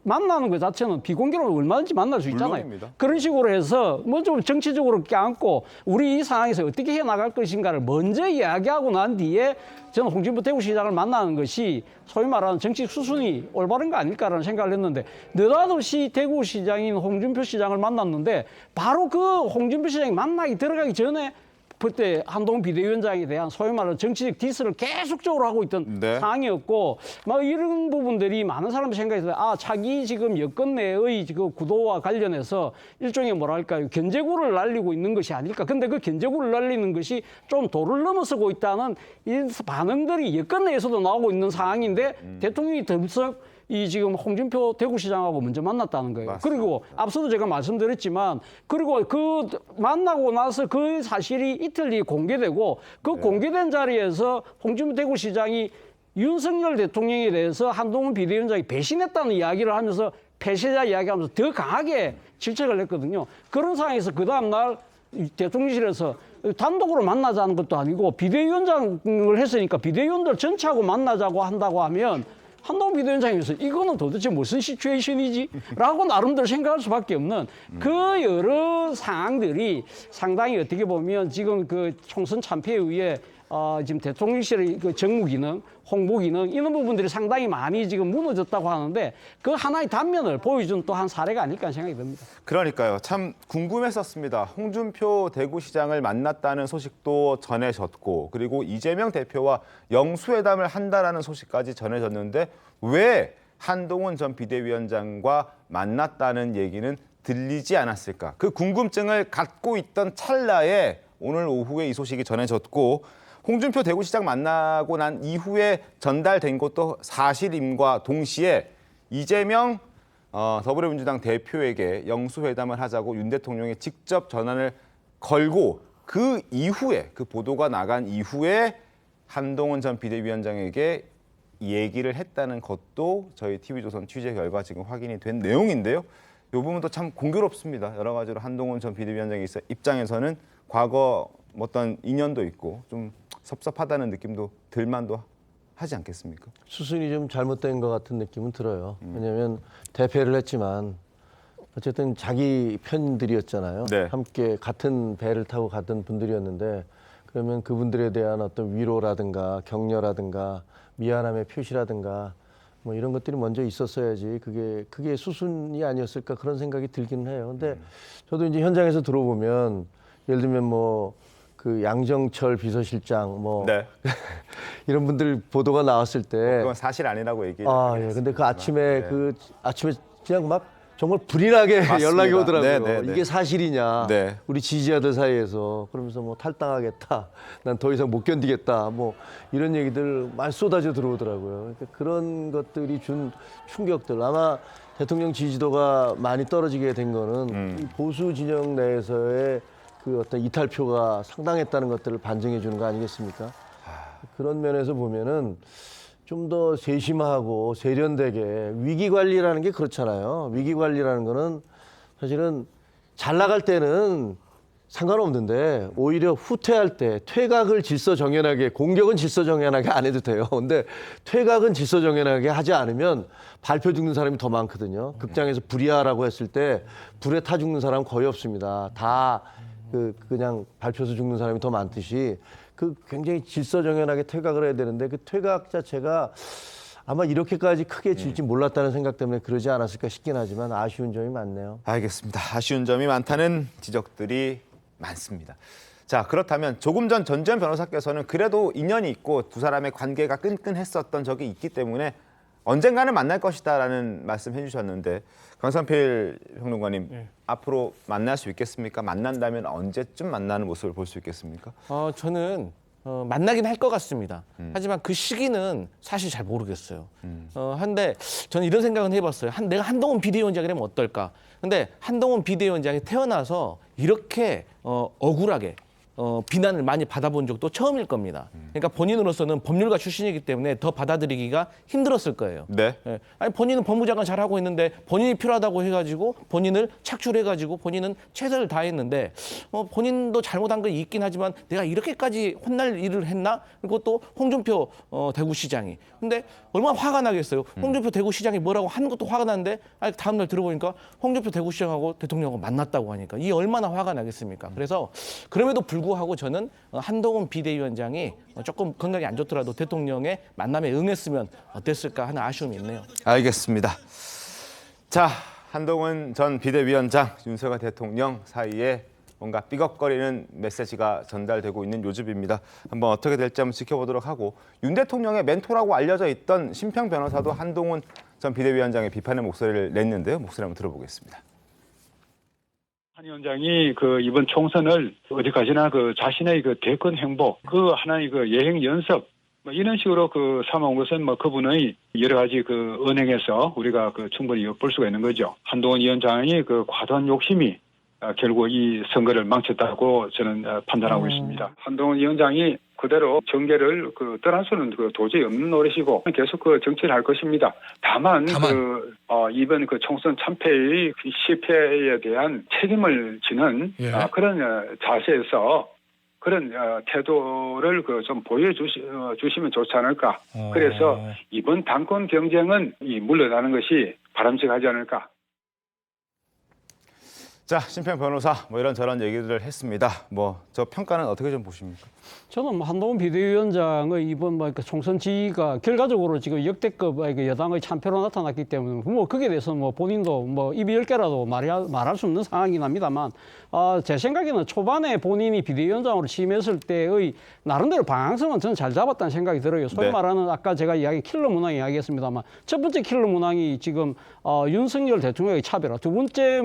만나는 것 자체는 비공개로 얼마든지 만날 수 있잖아요. 물론입니다. 그런 식으로 해서 뭐 좀 정치적으로 껴안고 우리 이 상황에서 어떻게 해 나갈 것인가를 먼저 이야기하고 난 뒤에 저는 홍준표 대구시장을 만나는 것이 소위 말하는 정치 수순이 올바른 거 아닐까라는 생각을 했는데 느닷없이 대구시장인 홍준표 시장을 만났는데 바로 그 홍준표 시장이 만나기 들어가기 전에 그때 한동훈 비대위원장에 대한 소위 말하는 정치적 디스를 계속적으로 하고 있던 네. 상황이었고 막 이런 부분들이 많은 사람들 생각해서 자기 지금 여권 내의 그 구도와 관련해서 일종의 뭐랄까요 견제구를 날리고 있는 것이 아닐까. 근데 그 견제구를 날리는 것이 좀 도를 넘어서고 있다는 이 반응들이 여권 내에서도 나오고 있는 상황인데 대통령이 덤석 이 지금 홍준표 대구시장하고 먼저 만났다는 거예요. 맞습니다. 그리고 앞서도 제가 말씀드렸지만 그리고 그 만나고 나서 그 사실이 이틀 뒤에 공개되고 그 공개된 자리에서 홍준표 대구시장이 윤석열 대통령에 대해서 한동훈 비대위원장이 배신했다는 이야기를 하면서 폐쇄자 이야기하면서 더 강하게 질책을 했거든요. 그런 상황에서 그 다음 날 대통령실에서 단독으로 만나자는 것도 아니고 비대위원장을 했으니까 비대위원들 전체하고 만나자고 한다고 하면 한동훈 비대위원장에서 이거는 도대체 무슨 시츄에이션이지? 라고 나름대로 생각할 수밖에 없는 그 여러 상황들이 상당히 어떻게 보면 지금 그 총선 참패에 의해 지금 대통령실의 그 정무 기능, 홍보 기능 이런 부분들이 상당히 많이 지금 무너졌다고 하는데 그 하나의 단면을 보여준 또 한 사례가 아닐까 하는 생각이 듭니다. 그러니까요. 참 궁금했었습니다. 홍준표 대구시장을 만났다는 소식도 전해졌고 그리고 이재명 대표와 영수회담을 한다라는 소식까지 전해졌는데 왜 한동훈 전 비대위원장과 만났다는 얘기는 들리지 않았을까? 그 궁금증을 갖고 있던 찰나에 오늘 오후에 이 소식이 전해졌고 홍준표 대구시장 만나고 난 이후에 전달된 것도 사실임과 동시에 이재명 더불어민주당 대표에게 영수회담을 하자고 윤 대통령이 직접 전화를 걸고 그 이후에 그 보도가 나간 이후에 한동훈 전 비대위원장에게 얘기를 했다는 것도 저희 TV조선 취재 결과 지금 확인이 된 내용인데요. 이 부분도 참 공교롭습니다. 여러 가지로 한동훈 전 비대위원장의 입장에서는 과거 어떤 인연도 있고 좀 섭섭하다는 느낌도 들만도 하지 않겠습니까? 수순이 좀 잘못된 것 같은 느낌은 들어요. 왜냐하면 대패를 했지만 어쨌든 자기 편들이었잖아요. 네. 함께 같은 배를 타고 갔던 분들이었는데 그러면 그분들에 대한 어떤 위로라든가 격려라든가 미안함의 표시라든가 뭐 이런 것들이 먼저 있었어야지 그게 수순이 아니었을까 그런 생각이 들기는 해요. 근데 저도 이제 현장에서 들어보면 예를 들면 뭐 그 양정철 비서실장 뭐 네. 이런 분들 보도가 나왔을 때 그건 사실 아니라고 얘기를 예. 근데 그 아침에 네. 아침에 그냥 막 정말 불이나게 맞습니다. 연락이 오더라고요. 네, 네, 네. 이게 사실이냐? 네. 우리 지지자들 사이에서 그러면서 뭐 탈당하겠다. 난 더 이상 못 견디겠다. 뭐 이런 얘기들 많이 쏟아져 들어오더라고요. 그러니까 그런 것들이 준 충격들. 아마 대통령 지지도가 많이 떨어지게 된 거는 이 보수 진영 내에서의 그 어떤 이탈표가 상당했다는 것들을 반증해 주는 거 아니겠습니까? 그런 면에서 보면은 좀 더 세심하고 세련되게 위기 관리라는 게 그렇잖아요. 위기 관리라는 거는 사실은 잘 나갈 때는 상관없는데 오히려 후퇴할 때 퇴각을 질서정연하게 공격은 질서정연하게 안 해도 돼요. 근데 퇴각은 질서정연하게 하지 않으면 발표 죽는 사람이 더 많거든요. 극장에서 불이야라고 했을 때 불에 타 죽는 사람 거의 없습니다. 다 그냥 발표서 죽는 사람이 더 많듯이 그 굉장히 질서정연하게 퇴각을 해야 되는데 그 퇴각 자체가 아마 이렇게까지 크게 질지 몰랐다는 생각 때문에 그러지 않았을까 싶긴 하지만 아쉬운 점이 많네요. 알겠습니다. 아쉬운 점이 많다는 지적들이 많습니다. 자, 그렇다면 조금 전 전지현 변호사께서는 그래도 인연이 있고 두 사람의 관계가 끈끈했었던 적이 있기 때문에 언젠가는 만날 것이다라는 말씀 해주셨는데 강산필 평론가님 앞으로 만날 수 있겠습니까? 만난다면 언제쯤 만나는 모습을 볼 수 있겠습니까? 저는 만나긴 할 것 같습니다. 하지만 그 시기는 사실 잘 모르겠어요. 한데 저는 이런 생각은 해봤어요. 내가 한동훈 비대위원장이라면 어떨까? 근데 한동훈 비대위원장이 태어나서 이렇게 억울하게 비난을 많이 받아본 적도 처음일 겁니다. 그러니까 본인으로서는 법률가 출신이기 때문에 더 받아들이기가 힘들었을 거예요. 네. 예. 아니 본인은 법무장관 잘하고 있는데 본인이 필요하다고 해가지고 본인을 착출해가지고 본인은 최선을 다했는데 본인도 잘못한 거 있긴 하지만 내가 이렇게까지 혼날 일을 했나? 그리고 또 홍준표 대구시장이 근데 얼마나 화가 나겠어요. 홍준표 대구시장이 뭐라고 하는 것도 화가 나는데 다음날 들어보니까 홍준표 대구시장하고 대통령하고 만났다고 하니까 이 얼마나 화가 나겠습니까? 그래서 그럼에도 불구하고 저는 한동훈 비대위원장이 조금 건강이 안 좋더라도 대통령의 만남에 응했으면 어땠을까 하는 아쉬움이 있네요. 알겠습니다. 자, 한동훈 전 비대위원장, 윤석열 대통령 사이에 뭔가 삐걱거리는 메시지가 전달되고 있는 요즘입니다. 한번 어떻게 될지 한번 지켜보도록 하고 윤 대통령의 멘토라고 알려져 있던 심평 변호사도 한동훈 전 비대위원장의 비판의 목소리를 냈는데요. 목소리 한번 들어보겠습니다. 한 위원장이 이번 총선을 어디까지나 자신의 대권 행보, 하나의 예행 연습, 이런 식으로 삼아온 것은 그분의 여러 가지 언행에서 우리가 충분히 엿볼 수가 있는 거죠. 한동훈 위원장의 과도한 욕심이 결국 이 선거를 망쳤다고 저는 판단하고 있습니다. 한동훈 위원장이 그대로 정계를 떠날 수는 도저히 없는 노릇이고 계속 정치를 할 것입니다. 다만 이번 총선 참패의 실패에 대한 책임을 지는 그런 자세에서 그런 태도를 좀 보여주시면 좋지 않을까. 그래서 이번 당권 경쟁은 물러나는 것이 바람직하지 않을까. 자, 심평 변호사 이런저런 얘기들을 했습니다. 저 평가는 어떻게 좀 보십니까? 저는 한동훈 비대위원장의 이번 총선 지위가 결과적으로 지금 역대급 여당의 참패로 나타났기 때문에 거기에 대해서 본인도 입이 10개라도 말할 수 없는 상황이긴 합니다만 제 생각에는 초반에 본인이 비대위원장으로 취임했을 때의 나름대로 방향성은 저는 잘 잡았다는 생각이 들어요. 소위 말하는 아까 제가 킬러 문항 이야기했습니다만 첫 번째 킬러 문항이 지금 윤석열 대통령의 차별화, 두 번째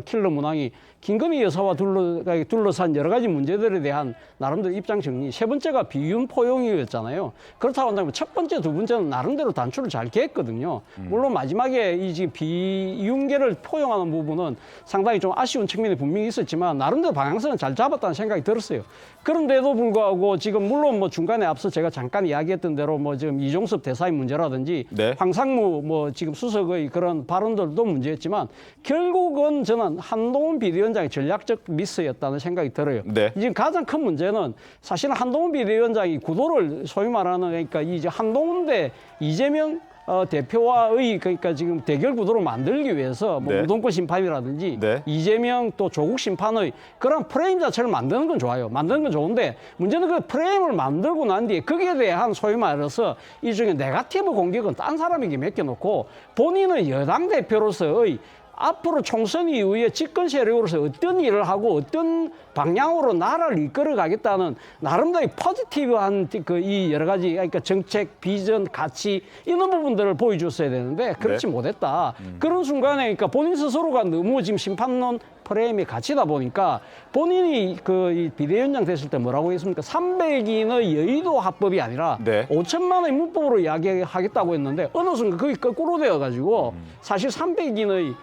킬러 문항이 김건희 여사와 둘러싼 여러 가지 문제들에 대한 나름대로 입장 정리, 세 번째가 비윤 포용이었잖아요. 그렇다고 한다면 첫 번째, 두 번째는 나름대로 단추를 잘 깼거든요. 물론 마지막에 이 비윤계를 포용하는 부분은 상당히 좀 아쉬운 측면이 분명히 있었지만 나름대로 방향성은 잘 잡았다는 생각이 들었어요. 그런데도 불구하고 지금 물론 중간에 앞서 제가 잠깐 이야기했던 대로 지금 이종섭 대사의 문제라든지 황상무 지금 수석의 그런 발언들도 문제였지만 결국은 저는 한동훈 비대위원장의 전략적 미스였다는 생각이 들어요. 지금 가장 큰 문제는 사실은 한동훈 비대위원장이 구도를 소위 말하는 그러니까 이제 한동훈 대 이재명 대표와의 그러니까 지금 대결 구도를 만들기 위해서 우동권 심판이라든지 이재명 또 조국 심판의 그런 프레임 자체를 만드는 건 좋아요. 만드는 건 좋은데 문제는 그 프레임을 만들고 난 뒤에 거기에 대한 소위 말해서 일종의 네거티브 공격은 딴 사람에게 맡겨놓고 본인은 여당 대표로서의 앞으로 총선 이후에 집권 세력으로서 어떤 일을 하고 어떤 방향으로 나라를 이끌어 가겠다는 나름대로 포지티브한 이 여러 가지 그러니까 정책, 비전, 가치 이런 부분들을 보여줬어야 되는데 그렇지 못했다. 그런 순간에 그러니까 본인 스스로가 너무 지금 심판론 프레임에 갇히다 보니까 본인이 이 비대위원장 됐을 때 뭐라고 했습니까? 300인의 여의도 합법이 아니라 5천만 원의 문법으로 이야기하겠다고 했는데 어느 순간 그게 거꾸로 되어가지고 사실 300인의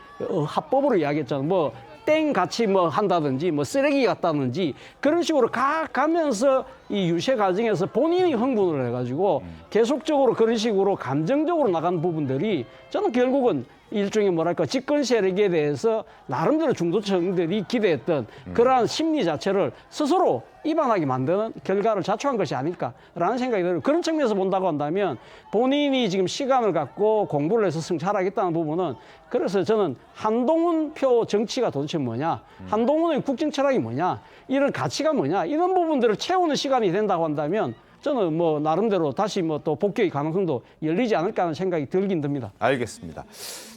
합법으로 이야기했잖아요. 땡 같이 한다든지 쓰레기 같다든지 그런 식으로 가면서 이 유세 과정에서 본인이 흥분을 해가지고 계속적으로 그런 식으로 감정적으로 나간 부분들이 저는 결국은 일종의 집권 세력에 대해서 나름대로 중도층들이 기대했던 그러한 심리 자체를 스스로 입안하게 만드는 결과를 자초한 것이 아닐까라는 생각이 들어요. 그런 측면에서 본다고 한다면 본인이 지금 시간을 갖고 공부를 해서 승차하겠다는 부분은 그래서 저는 한동훈 표 정치가 도대체 뭐냐, 한동훈의 국정 철학이 뭐냐, 이런 가치가 뭐냐 이런 부분들을 채우는 시간이 된다고 한다면 저는 나름대로 다시 또 복귀의 가능성도 열리지 않을까 하는 생각이 들긴 듭니다. 알겠습니다.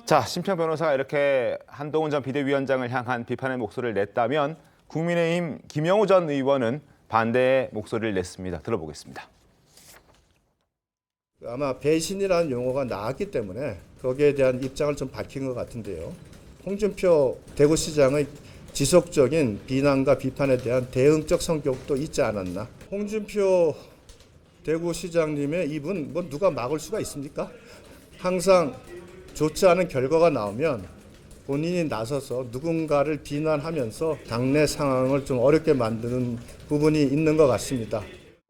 자, 심평 변호사가 이렇게 한동훈 전 비대위원장을 향한 비판의 목소리를 냈다면 국민의힘 김영우 전 의원은 반대의 목소리를 냈습니다. 들어보겠습니다. 아마 배신이라는 용어가 나왔기 때문에 거기에 대한 입장을 좀 밝힌 것 같은데요. 홍준표 대구시장의 지속적인 비난과 비판에 대한 대응적 성격도 있지 않았나. 홍준표 대구시장님의 입은 누가 막을 수가 있습니까? 항상 좋지 않은 결과가 나오면 본인이 나서서 누군가를 비난하면서 당내 상황을 좀 어렵게 만드는 부분이 있는 것 같습니다.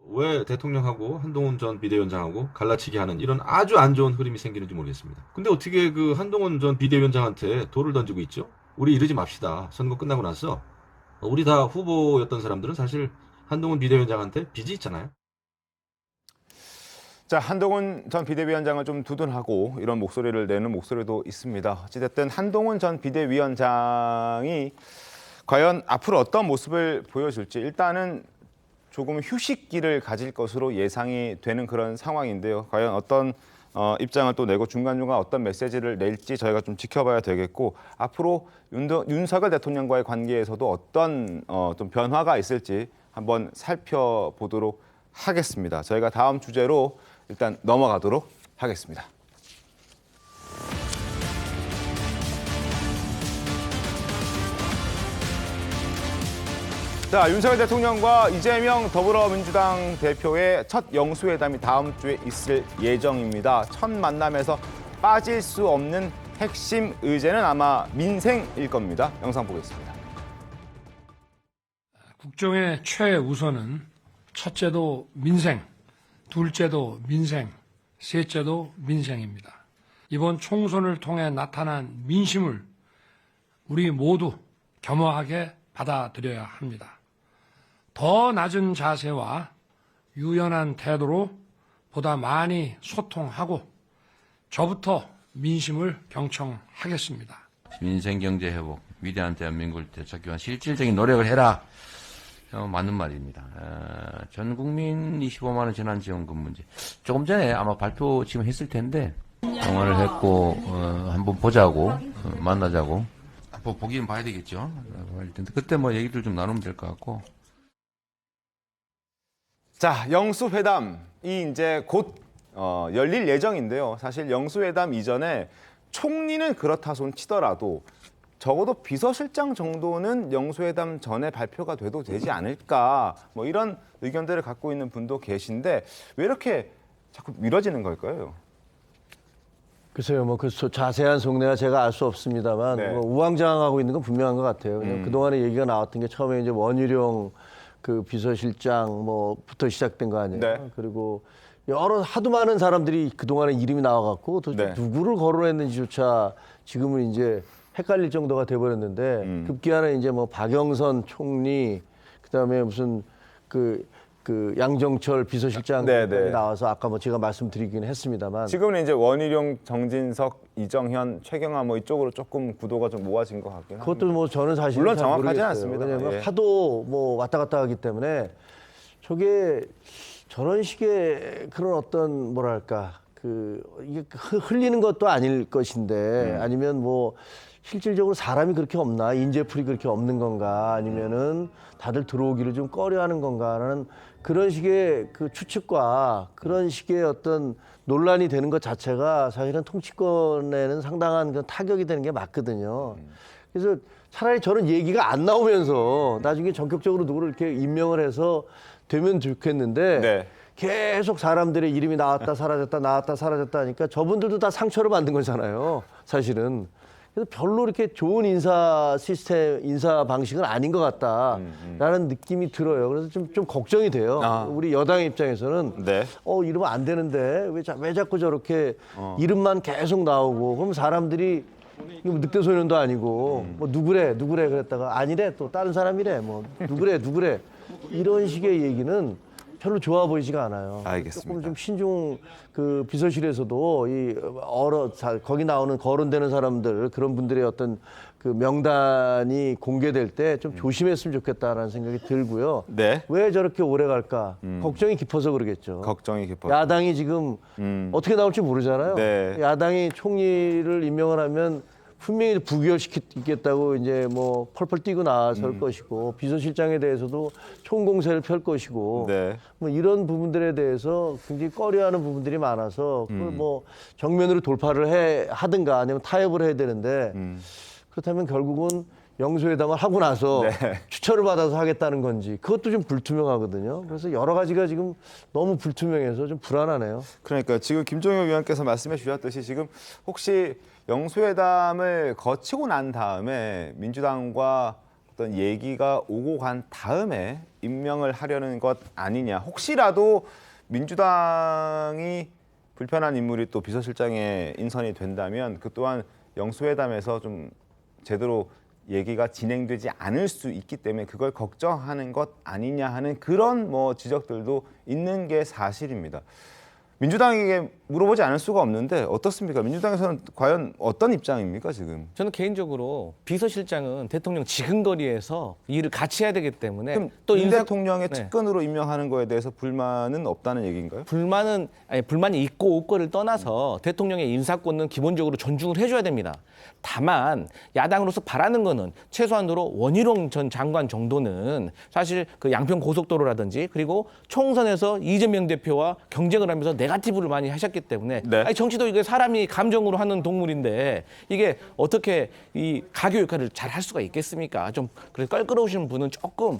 왜 대통령하고 한동훈 전 비대위원장하고 갈라치기 하는 이런 아주 안 좋은 흐름이 생기는지 모르겠습니다. 근데 어떻게 그 한동훈 전 비대위원장한테 돌을 던지고 있죠? 우리 이러지 맙시다. 선거 끝나고 나서 우리 다 후보였던 사람들은 사실 한동훈 비대위원장한테 빚이 있잖아요. 자, 한동훈 전 비대위원장을 좀 두둔하고 이런 목소리를 내는 목소리도 있습니다. 어찌됐든 한동훈 전 비대위원장이 과연 앞으로 어떤 모습을 보여줄지 일단은 조금 휴식기를 가질 것으로 예상이 되는 그런 상황인데요. 과연 어떤 입장을 또 내고 중간중간 어떤 메시지를 낼지 저희가 좀 지켜봐야 되겠고 앞으로 윤석열 대통령과의 관계에서도 어떤 좀 변화가 있을지 한번 살펴보도록 하겠습니다. 저희가 다음 주제로 일단 넘어가도록 하겠습니다. 자, 윤석열 대통령과 이재명 더불어민주당 대표의 첫 영수회담이 다음 주에 있을 예정입니다. 첫 만남에서 빠질 수 없는 핵심 의제는 아마 민생일 겁니다. 영상 보겠습니다. 국정의 최우선은 첫째도 민생, 둘째도 민생, 셋째도 민생입니다. 이번 총선을 통해 나타난 민심을 우리 모두 겸허하게 받아들여야 합니다. 더 낮은 자세와 유연한 태도로 보다 많이 소통하고 저부터 민심을 경청하겠습니다. 민생 경제 회복, 위대한 대한민국을 되찾기 위한 실질적인 노력을 해라. 맞는 말입니다. 전 국민 25만 원 재난지원금 문제. 조금 전에 아마 발표 지금 했을 텐데 통화를 했고 한번 보자고 만나자고. 한번 보기는 봐야 되겠죠. 그때 뭐 얘기들 좀 나누면 될 것 같고. 자, 영수회담이 이제 곧 열릴 예정인데요. 사실 영수회담 이전에 총리는 그렇다 손 치더라도 적어도 비서실장 정도는 영수회담 전에 발표가 돼도 되지 않을까 뭐 이런 의견들을 갖고 있는 분도 계신데 왜 이렇게 자꾸 미뤄지는 걸까요? 글쎄요, 뭐 그 자세한 속내가 제가 알 수 없습니다만 네. 뭐 우왕좌왕하고 있는 건 분명한 것 같아요. 그동안에 얘기가 나왔던 게 처음에 이제 원희룡 그 비서실장 뭐부터 시작된 거 아니에요. 네. 그리고 하도 많은 사람들이 그동안에 이름이 나와갖고 도대체 네. 누구를 거론했는지조차 지금은 이제 헷갈릴 정도가 돼버렸는데 급기야는 이제 뭐 박영선 총리 그다음에 무슨 그 양정철 비서실장까지 네. 나와서 아까 뭐 제가 말씀드리긴 했습니다만 지금은 이제 원희룡, 정진석, 이정현, 최경화 뭐 이쪽으로 조금 구도가 좀 모아진 것 같긴 합니다. 그것도 뭐 저는 사실 물론 잘 정확하진 모르겠어요. 않습니다. 왜냐면 예. 하도 뭐 왔다 갔다 하기 때문에 저게 저런 식의 그런 어떤 뭐랄까 이게 흘리는 것도 아닐 것인데 아니면 뭐 실질적으로 사람이 그렇게 없나 인재풀이 그렇게 없는 건가 아니면은 다들 들어오기를 좀 꺼려하는 건가라는 그런 식의 그 추측과 그런 식의 어떤 논란이 되는 것 자체가 사실은 통치권에는 상당한 그 타격이 되는 게 맞거든요. 그래서 차라리 저런 얘기가 안 나오면서 나중에 전격적으로 누구를 이렇게 임명을 해서 되면 좋겠는데 네. 계속 사람들의 이름이 나왔다 사라졌다 하니까 저분들도 다 상처를 받는 거잖아요. 사실은. 그래서 별로 이렇게 좋은 인사 방식은 아닌 것 같다라는 느낌이 들어요. 그래서 좀 걱정이 돼요. 우리 여당의 입장에서는 네. 이러면 안 되는데 왜 자꾸 저렇게 이름만 계속 나오고 그럼 사람들이 이거 늑대소년도 아니고 뭐 누구래 그랬다가 아니래 또 다른 사람이래 뭐 누구래 이런 식의 얘기는 별로 좋아 보이지가 않아요. 알겠습니다. 조금 좀 신중 그 비서실에서도 거기 나오는 거론되는 사람들 그런 분들의 어떤 그 명단이 공개될 때 좀 조심했으면 좋겠다라는 생각이 들고요. 네. 왜 저렇게 오래 갈까? 걱정이 깊어서 그러겠죠. 걱정이 깊어. 야당이 지금 어떻게 나올지 모르잖아요. 네. 야당이 총리를 임명을 하면 분명히 부결시키겠다고 이제 뭐 펄펄 뛰고 나설 것이고 비서실장에 대해서도 총공세를 펼 것이고 네. 뭐 이런 부분들에 대해서 굉장히 꺼려하는 부분들이 많아서 그걸 뭐 정면으로 돌파를 하든가 아니면 타협을 해야 되는데 그렇다면 결국은 영수회담을 하고 나서 네. 추천을 받아서 하겠다는 건지 그것도 좀 불투명하거든요. 그래서 여러 가지가 지금 너무 불투명해서 좀 불안하네요. 그러니까 지금 김종혁 위원께서 말씀해 주셨듯이 지금 혹시 영수회담을 거치고 난 다음에 민주당과 어떤 얘기가 오고 간 다음에 임명을 하려는 것 아니냐. 혹시라도 민주당이 불편한 인물이 또 비서실장에 인선이 된다면 그 또한 영수회담에서 좀 제대로 얘기가 진행되지 않을 수 있기 때문에 그걸 걱정하는 것 아니냐 하는 그런 뭐 지적들도 있는 게 사실입니다. 민주당에게 물어보지 않을 수가 없는데 어떻습니까? 민주당에서는 과연 어떤 입장입니까 지금? 저는 개인적으로 비서실장은 대통령 지근거리에서 일을 같이 해야 되기 때문에 그럼 또 윤 인사- 대통령의 네. 측근으로 임명하는 거에 대해서 불만은 없다는 얘기인가요? 불만이 있고 없고를 떠나서 대통령의 인사권은 기본적으로 존중을 해줘야 됩니다. 다만 야당으로서 바라는 거는 최소한으로 원희룡 전 장관 정도는 사실 그 양평 고속도로라든지 그리고 총선에서 이재명 대표와 경쟁을 하면서 네거티브를 많이 하셨기 때문에 네. 아니, 정치도 이게 사람이 감정으로 하는 동물인데 이게 어떻게 이 가교 역할을 잘 할 수가 있겠습니까? 좀 그래 껄끄러우신 분은 조금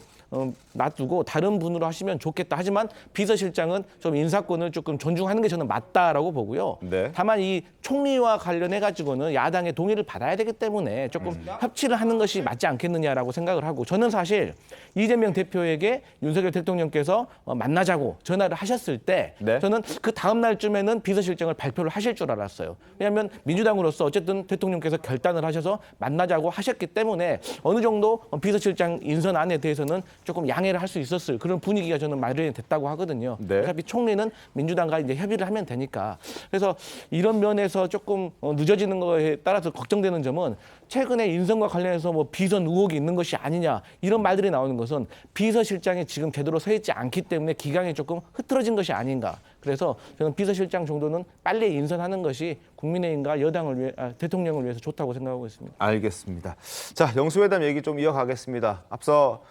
놔두고 다른 분으로 하시면 좋겠다. 하지만 비서실장은 좀 인사권을 조금 존중하는 게 저는 맞다라고 보고요. 네. 다만 이 총리와 관련해 가지고는 야당의 동의를 받아야 되기 때문에 조금 협치를 하는 것이 맞지 않겠느냐라고 생각을 하고 저는 사실 이재명 대표에게 윤석열 대통령께서 만나자고 전화를 하셨을 때 네. 저는 그 다음 날쯤에는 비서실장을 발표를 하실 줄 알았어요. 왜냐하면 민주당으로서 어쨌든 대통령께서 결단을 하셔서 만나자고 하셨기 때문에 어느 정도 비서실장 인선안에 대해서는 조금 양해를 할 수 있었을 그런 분위기가 저는 마련이 됐다고 하거든요. 네. 어차피 총리는 민주당과 이제 협의를 하면 되니까. 그래서 이런 면에서 조금 늦어지는 거에 따라서 걱정되는 점은 최근에 인선과 관련해서 뭐 비선 의혹이 있는 것이 아니냐 이런 말들이 나오는 것은 비서실장이 지금 제대로 서 있지 않기 때문에 기강이 조금 흐트러진 것이 아닌가. 그래서 저는 비서실장 정도는 빨리 인선하는 것이 국민의힘과 여당을 위해 대통령을 위해서 좋다고 생각하고 있습니다. 알겠습니다. 자, 영수회담 얘기 좀 이어가겠습니다. 앞서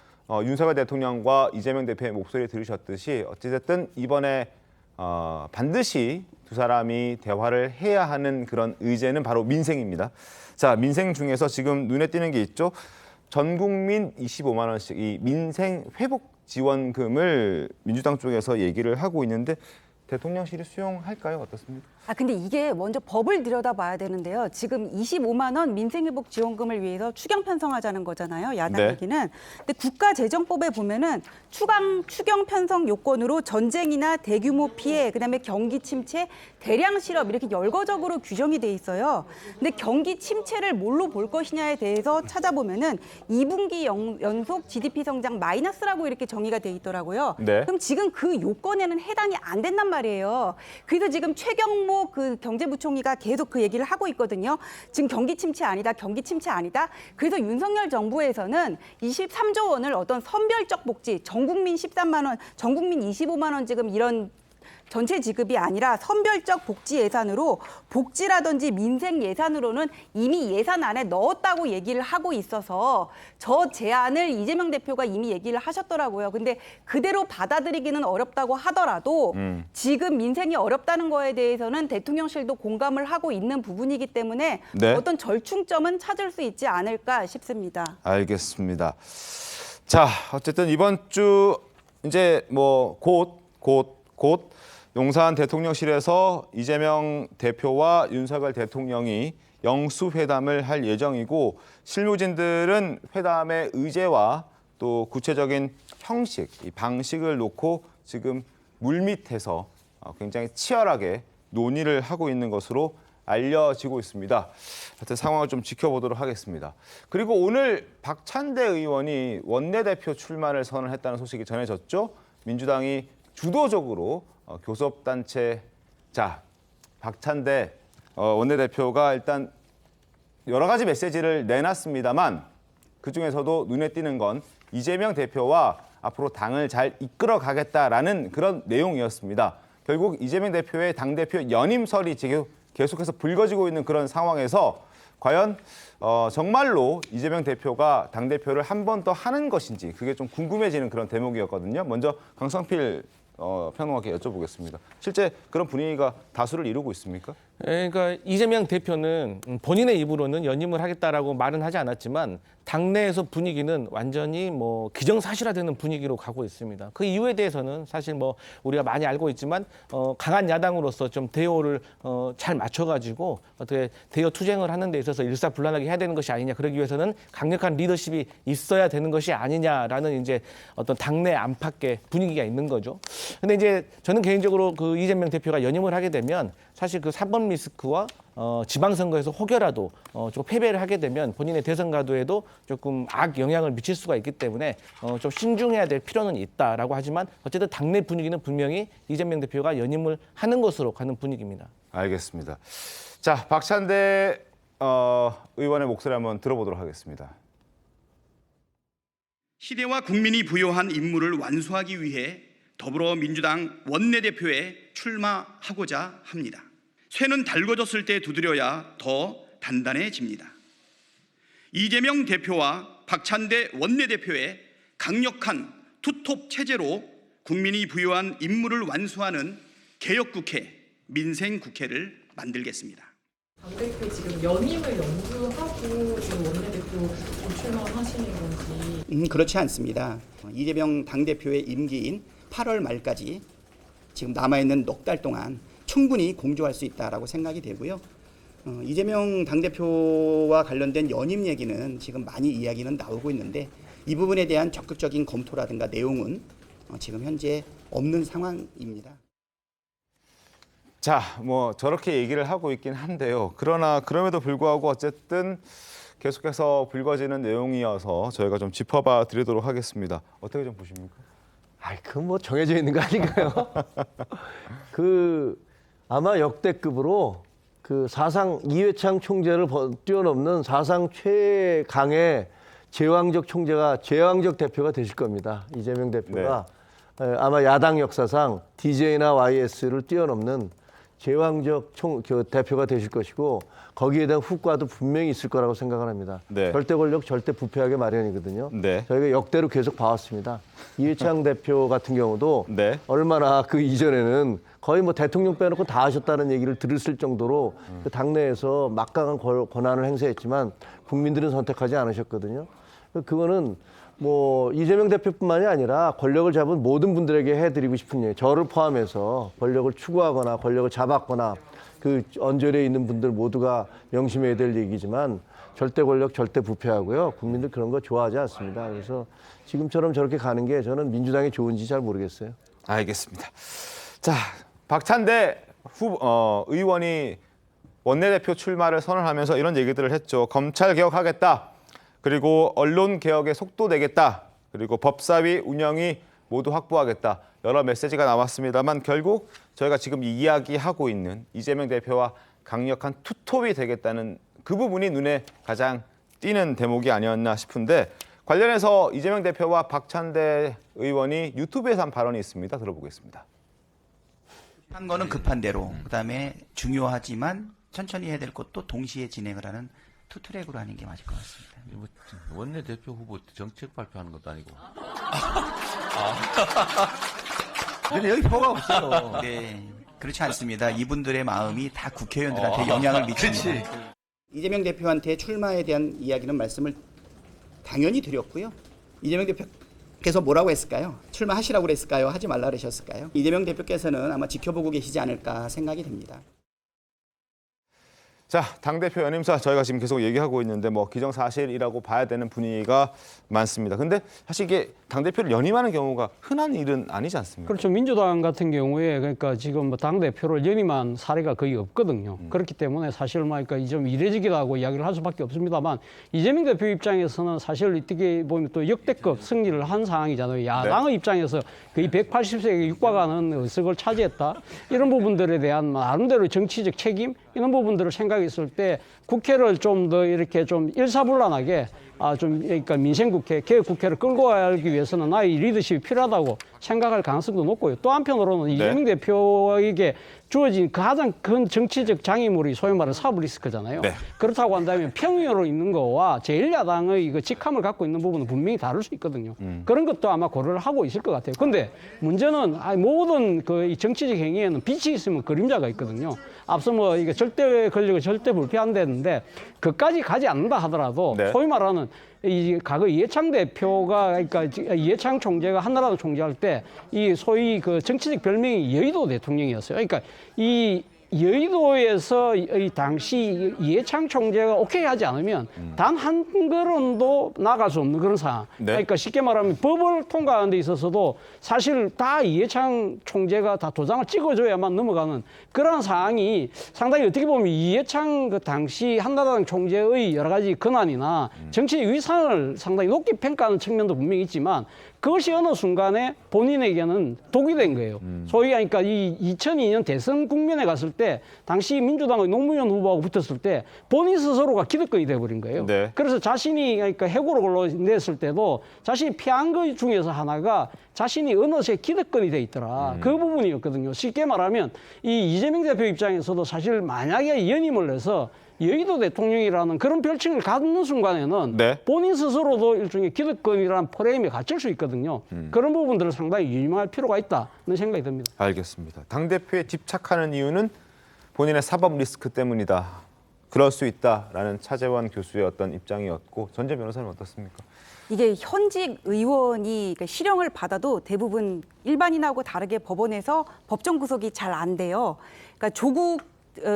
윤석열 대통령과 이재명 대표의 목소리 들으셨듯이 어찌됐든 이번에 반드시 두 사람이 대화를 해야 하는 그런 의제는 바로 민생입니다. 자, 민생 중에서 지금 눈에 띄는 게 있죠. 전 국민 25만 원씩 이 민생 회복 지원금을 민주당 쪽에서 얘기를 하고 있는데 대통령실이 수용할까요? 어떻습니까? 근데 이게 먼저 법을 들여다봐야 되는데요. 지금 25만 원 민생회복 지원금을 위해서 추경 편성하자는 거잖아요. 야당 네. 얘기는. 근데 국가재정법에 보면은 추경 편성 요건으로 전쟁이나 대규모 피해, 그다음에 경기 침체, 대량 실업 이렇게 열거적으로 규정이 돼 있어요. 근데 경기 침체를 뭘로 볼 것이냐에 대해서 찾아보면은 2분기 연속 GDP 성장 마이너스라고 이렇게 정의가 돼 있더라고요. 네. 그럼 지금 그 요건에는 해당이 안 된단 말이에요. 그래서 지금 최경모 그 경제부총리가 계속 그 얘기를 하고 있거든요. 지금 경기 침체 아니다, 경기 침체 아니다. 그래서 윤석열 정부에서는 23조 원을 어떤 선별적 복지, 전 국민 13만 원, 전 국민 25만 원 지금 이런 전체 지급이 아니라 선별적 복지 예산으로 복지라든지 민생 예산으로는 이미 예산안에 넣었다고 얘기를 하고 있어서 저 제안을 이재명 대표가 이미 얘기를 하셨더라고요. 근데 그대로 받아들이기는 어렵다고 하더라도 지금 민생이 어렵다는 거에 대해서는 대통령실도 공감을 하고 있는 부분이기 때문에 네. 어떤 절충점은 찾을 수 있지 않을까 싶습니다. 알겠습니다. 자, 어쨌든 이번 주 이제 뭐 곧 용산 대통령실에서 이재명 대표와 윤석열 대통령이 영수회담을 할 예정이고 실무진들은 회담의 의제와 또 구체적인 형식, 이 방식을 놓고 지금 물밑에서 굉장히 치열하게 논의를 하고 있는 것으로 알려지고 있습니다. 하여튼 상황을 좀 지켜보도록 하겠습니다. 그리고 오늘 박찬대 의원이 원내대표 출마를 선언했다는 소식이 전해졌죠. 민주당이 주도적으로 교섭단체 박찬대 원내대표가 일단 여러 가지 메시지를 내놨습니다만 그중에서도 눈에 띄는 건 이재명 대표와 앞으로 당을 잘 이끌어 가겠다라는 그런 내용이었습니다. 결국 이재명 대표의 당대표 연임설이 계속해서 불거지고 있는 그런 상황에서 과연 정말로 이재명 대표가 당대표를 한 번 더 하는 것인지 그게 좀 궁금해지는 그런 대목이었거든요. 먼저 강성필 평론가께 여쭤보겠습니다. 실제 그런 분위기가 다수를 이루고 있습니까? 그러니까 이재명 대표는 본인의 입으로는 연임을 하겠다라고 말은 하지 않았지만 당내에서 분위기는 완전히 뭐 기정사실화되는 분위기로 가고 있습니다. 그 이유에 대해서는 사실 뭐 우리가 많이 알고 있지만 강한 야당으로서 좀 대오를 잘 맞춰가지고 어떻게 대오 투쟁을 하는 데 있어서 일사불란하게 해야 되는 것이 아니냐, 그러기 위해서는 강력한 리더십이 있어야 되는 것이 아니냐라는 이제 어떤 당내 안팎의 분위기가 있는 거죠. 근데 이제 저는 개인적으로 그 이재명 대표가 연임을 하게 되면 사실 그 3번 리스크와 지방선거에서 혹여라도 좀 패배를 하게 되면 본인의 대선 가도에도 조금 악 영향을 미칠 수가 있기 때문에 좀 신중해야 될 필요는 있다라고 하지만 어쨌든 당내 분위기는 분명히 이재명 대표가 연임을 하는 것으로 가는 분위기입니다. 알겠습니다. 자, 박찬대 의원의 목소리 한번 들어보도록 하겠습니다. 시대와 국민이 부여한 임무를 완수하기 위해 더불어민주당 원내대표에 출마하고자 합니다. 쇠는 달궈졌을 때 두드려야 더 단단해집니다. 이재명 대표와 박찬대 원내대표의 강력한 투톱 체제로 국민이 부여한 임무를 완수하는 개혁국회, 민생국회를 만들겠습니다. 당대표 지금 연임을 염두하고 지금 원내대표 출마하시는 건지? 그렇지 않습니다. 이재명 당대표의 임기인 8월 말까지 지금 남아있는 넉 달 동안 충분히 공조할 수 있다라고 생각이 되고요. 이재명 당대표와 관련된 연임 얘기는 지금 많이 이야기는 나오고 있는데 이 부분에 대한 적극적인 검토라든가 내용은 지금 현재 없는 상황입니다. 자, 뭐 저렇게 얘기를 하고 있긴 한데요. 그러나 그럼에도 불구하고 어쨌든 계속해서 불거지는 내용이어서 저희가 좀 짚어봐 드리도록 하겠습니다. 어떻게 좀 보십니까? 그 뭐 정해져 있는 거 아닌가요? 아마 역대급으로 사상 이회창 총재를 뛰어넘는 사상 최강의 제왕적 총재가 제왕적 대표가 되실 겁니다. 이재명 대표가 아마 야당 역사상 DJ나 YS를 뛰어넘는 제왕적 대표가 되실 것이고 거기에 대한 후과도 분명히 있을 거라고 생각을 합니다. 절대 권력 절대 부패하게 마련이거든요. 저희가 역대로 계속 봐왔습니다. 이회창 대표 같은 경우도 얼마나 그 이전에는 거의 뭐 대통령 빼놓고 다 하셨다는 얘기를 들었을 정도로 그 당내에서 막강한 권한을 행사했지만 국민들은 선택하지 않으셨거든요. 그거는 뭐 이재명 대표뿐만이 아니라 권력을 잡은 모든 분들에게 해드리고 싶은 얘기, 저를 포함해서 권력을 추구하거나 권력을 잡았거나 그 언저리에 있는 분들 모두가 명심해야 될 얘기지만 절대 권력 절대 부패하고요. 국민들 그런 거 좋아하지 않습니다. 그래서 지금처럼 저렇게 가는 게 저는 민주당이 좋은지 잘 모르겠어요. 알겠습니다. 자, 박찬대 의원이 원내대표 출마를 선언하면서 이런 얘기들을 했죠. 검찰 개혁하겠다. 그리고 언론 개혁에 속도 내겠다. 그리고 법사위 운영이 모두 확보하겠다. 여러 메시지가 나왔습니다만 결국 저희가 지금 이야기하고 있는 이재명 대표와 강력한 투톱이 되겠다는 그 부분이 눈에 가장 띄는 대목이 아니었나 싶은데 관련해서 이재명 대표와 박찬대 의원이 유튜브에서 한 발언이 있습니다. 들어보겠습니다. 한 거는 급한 대로, 그다음에 중요하지만 천천히 해야 될 것도 동시에 진행을 하는 투트랙으로 하는 게 맞을 것 같습니다. 원내대표 후보 정책 발표하는 것도 아니고. 근데 여기 표가 없어요. 네, 그렇지 않습니다. 이분들의 마음이 다 국회의원들한테 영향을 미칩니다. 이재명 대표한테 출마에 대한 이야기는 말씀을 당연히 드렸고요. 이재명 대표께서 뭐라고 했을까요? 출마하시라고 그랬을까요? 하지 말라 그러셨을까요? 이재명 대표께서는 아마 지켜보고 계시지 않을까 생각이 됩니다. 자, 당대표 연임사 저희가 지금 계속 얘기하고 있는데 뭐 기정사실이라고 봐야 되는 분위기가 많습니다. 근데 사실 이게 당대표를 연임하는 경우가 흔한 일은 아니지 않습니까? 그렇죠. 민주당 같은 경우에 그러니까 지금 뭐 당대표를 연임한 사례가 거의 없거든요. 그렇기 때문에 사실 그러니까 좀 이례적이라고 이야기를 할 수밖에 없습니다만 이재명 대표 입장에서는 사실 어떻게 보면 또 역대급 승리를 한 상황이잖아요. 야당의 입장에서 거의 180석에 육박하는 의석을 차지했다. 이런 부분들에 대한 나름대로 정치적 책임 이런 부분들을 생각했을 때 국회를 좀 더 이렇게 좀 일사불란하게 좀 그러니까 민생국회, 개혁국회를 끌고 가기 위해서는 나의 리더십이 필요하다고 생각할 가능성도 높고요. 또 한편으로는 이재명 대표에게 주어진 가장 큰 정치적 장애물이 소위 말하는 사법 리스크잖아요. 그렇다고 한다면 평의로 있는 거와 제1야당의 그 직함을 갖고 있는 부분은 분명히 다를 수 있거든요. 그런 것도 아마 고려를 하고 있을 것 같아요. 근데 문제는 모든 그 정치적 행위에는 빛이 있으면 그림자가 있거든요. 앞서 뭐 이게 절대 권력을 절대 불피한다는데 그까지 가지 않는다 하더라도 소위 말하는 이 과거 이해창 대표가 그러니까 이해창 총재가 한나라당 총재할 때 이 소위 그 정치적 별명이 여의도 대통령이었어요. 그러니까 이 여의도에서 이 당시 이해창 총재가 오케이 하지 않으면 단 한 걸음도 나갈 수 없는 그런 상황. 그러니까 쉽게 말하면 법을 통과하는 데 있어서도 사실 다 이해창 총재가 다 도장을 찍어줘야만 넘어가는 그런 상황이 상당히 어떻게 보면 이해창 그 당시 한나라당 총재의 여러 가지 권한이나 정치적 위상을 상당히 높게 평가하는 측면도 분명히 있지만 그것이 어느 순간에 본인에게는 독이 된 거예요. 소위 하니까 이 2002년 대선 국면에 갔을 때 당시 민주당의 노무현 후보하고 붙었을 때 본인 스스로가 기득권이 돼버린 거예요. 그래서 자신이 그러니까 해고를 걸러냈을 때도 자신이 피한 것 중에서 하나가 자신이 어느새 기득권이 돼 있더라. 그 부분이었거든요. 쉽게 말하면 이 이재명 대표 입장에서도 사실 만약에 연임을 해서 여의도 대통령이라는 그런 별칭을 갖는 순간에는 본인 스스로도 일종의 기득권이라는 프레임에 갇힐 수 있거든요. 그런 부분들을 상당히 유념할 필요가 있다는 생각이 듭니다. 알겠습니다. 당대표에 집착하는 이유는 본인의 사법 리스크 때문이다. 그럴 수 있다라는 차재원 교수의 어떤 입장이었고 전재 변호사는 어떻습니까? 이게 현직 의원이 실형을 받아도 대부분 일반인하고 다르게 법원에서 법정 구속이 잘 안 돼요. 그러니까 조국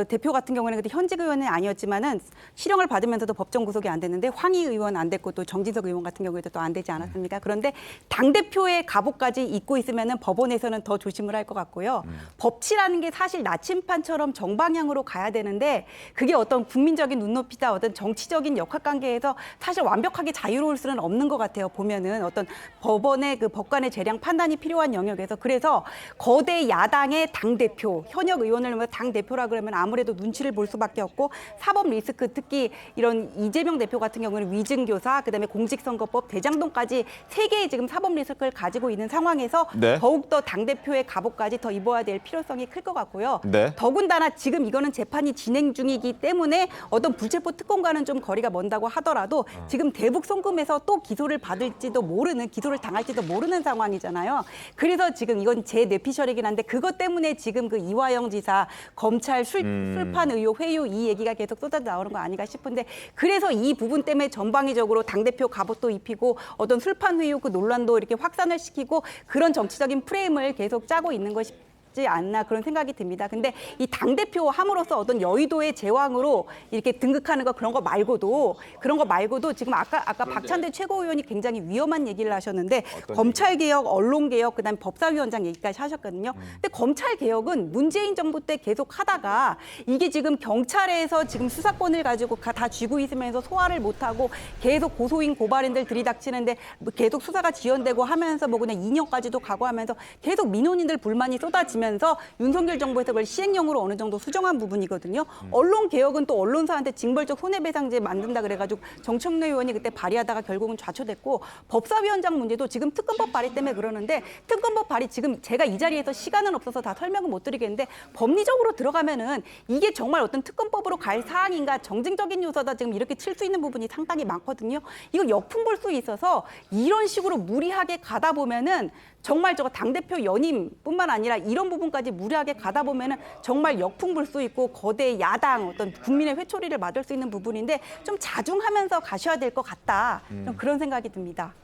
대표 같은 경우는 그때 현직 의원은 아니었지만은 실형을 받으면서도 법정 구속이 안 됐는데 황희 의원 안 됐고 또 정진석 의원 같은 경우에도 또 안 되지 않았습니까? 그런데 당 대표의 갑옷까지 입고 있으면은 법원에서는 더 조심을 할 것 같고요. 법치라는 게 사실 나침판처럼 정방향으로 가야 되는데 그게 어떤 국민적인 눈높이다 어떤 정치적인 역학관계에서 사실 완벽하게 자유로울 수는 없는 것 같아요. 보면은 어떤 법원의 그 법관의 재량 판단이 필요한 영역에서 그래서 거대 야당의 당 대표 현역 의원을 당 대표라 그러면 아무래도 눈치를 볼 수밖에 없고 사법 리스크 특히 이런 이재명 대표 같은 경우는 위증교사 그다음에 공직선거법 대장동까지 3개의 지금 사법 리스크를 가지고 있는 상황에서 더욱더 당대표의 갑옷까지 더 입어야 될 필요성이 클 것 같고요. 더군다나 지금 이거는 재판이 진행 중이기 때문에 어떤 불체포 특권과는 좀 거리가 먼다고 하더라도 지금 대북 송금에서 또 기소를 받을지도 모르는 기소를 당할지도 모르는 상황이잖아요. 그래서 지금 이건 제 뇌피셜이긴 한데 그것 때문에 지금 그 이화영 지사 검찰 술판 의혹, 회유 이 얘기가 계속 쏟아져 나오는 거 아닌가 싶은데 그래서 이 부분 때문에 전방위적으로 당대표 갑옷도 입히고 어떤 술판 의혹 그 논란도 이렇게 확산을 시키고 그런 정치적인 프레임을 계속 짜고 있는 것이 지 않나 그런 생각이 듭니다. 근데 이 당대표 함으로써 어떤 여의도의 제왕으로 이렇게 등극하는 거 그런 거 말고도 지금 아까 박찬대 최고위원이 굉장히 위험한 얘기를 하셨는데 검찰개혁, 언론개혁, 그다음에 법사위원장 얘기까지 하셨거든요. 근데 검찰개혁은 문재인 정부 때 계속 하다가 이게 지금 경찰에서 지금 수사권을 가지고 다 쥐고 있으면서 소화를 못하고 계속 고소인 고발인들 들이닥치는데 계속 수사가 지연되고 하면서 뭐 그냥 2년까지도 가고 하면서 계속 민원인들 불만이 쏟아지면서 윤석열 정부에서 그걸 시행령으로 어느 정도 수정한 부분이거든요. 언론 개혁은 또 언론사한테 징벌적 손해배상제 만든다 그래가지고 정청래 의원이 그때 발의하다가 결국은 좌초됐고 법사위원장 문제도 지금 특검법 발의 때문에 그러는데 특검법 발의 지금 제가 이 자리에서 시간은 없어서 다 설명은 못 드리겠는데 법리적으로 들어가면은 이게 정말 어떤 특검법으로 갈 사안인가 정쟁적인 요소다 지금 이렇게 칠 수 있는 부분이 상당히 많거든요. 이거 역풍 불 수 있어서 이런 식으로 무리하게 가다 보면은 정말 저거 당대표 연임뿐만 아니라 이런 부분까지 무리하게 가다 보면은 정말 역풍 불 수 있고 거대 야당 어떤 국민의 회초리를 맞을 수 있는 부분인데 좀 자중하면서 가셔야 될 것 같다. 좀 그런 생각이 듭니다.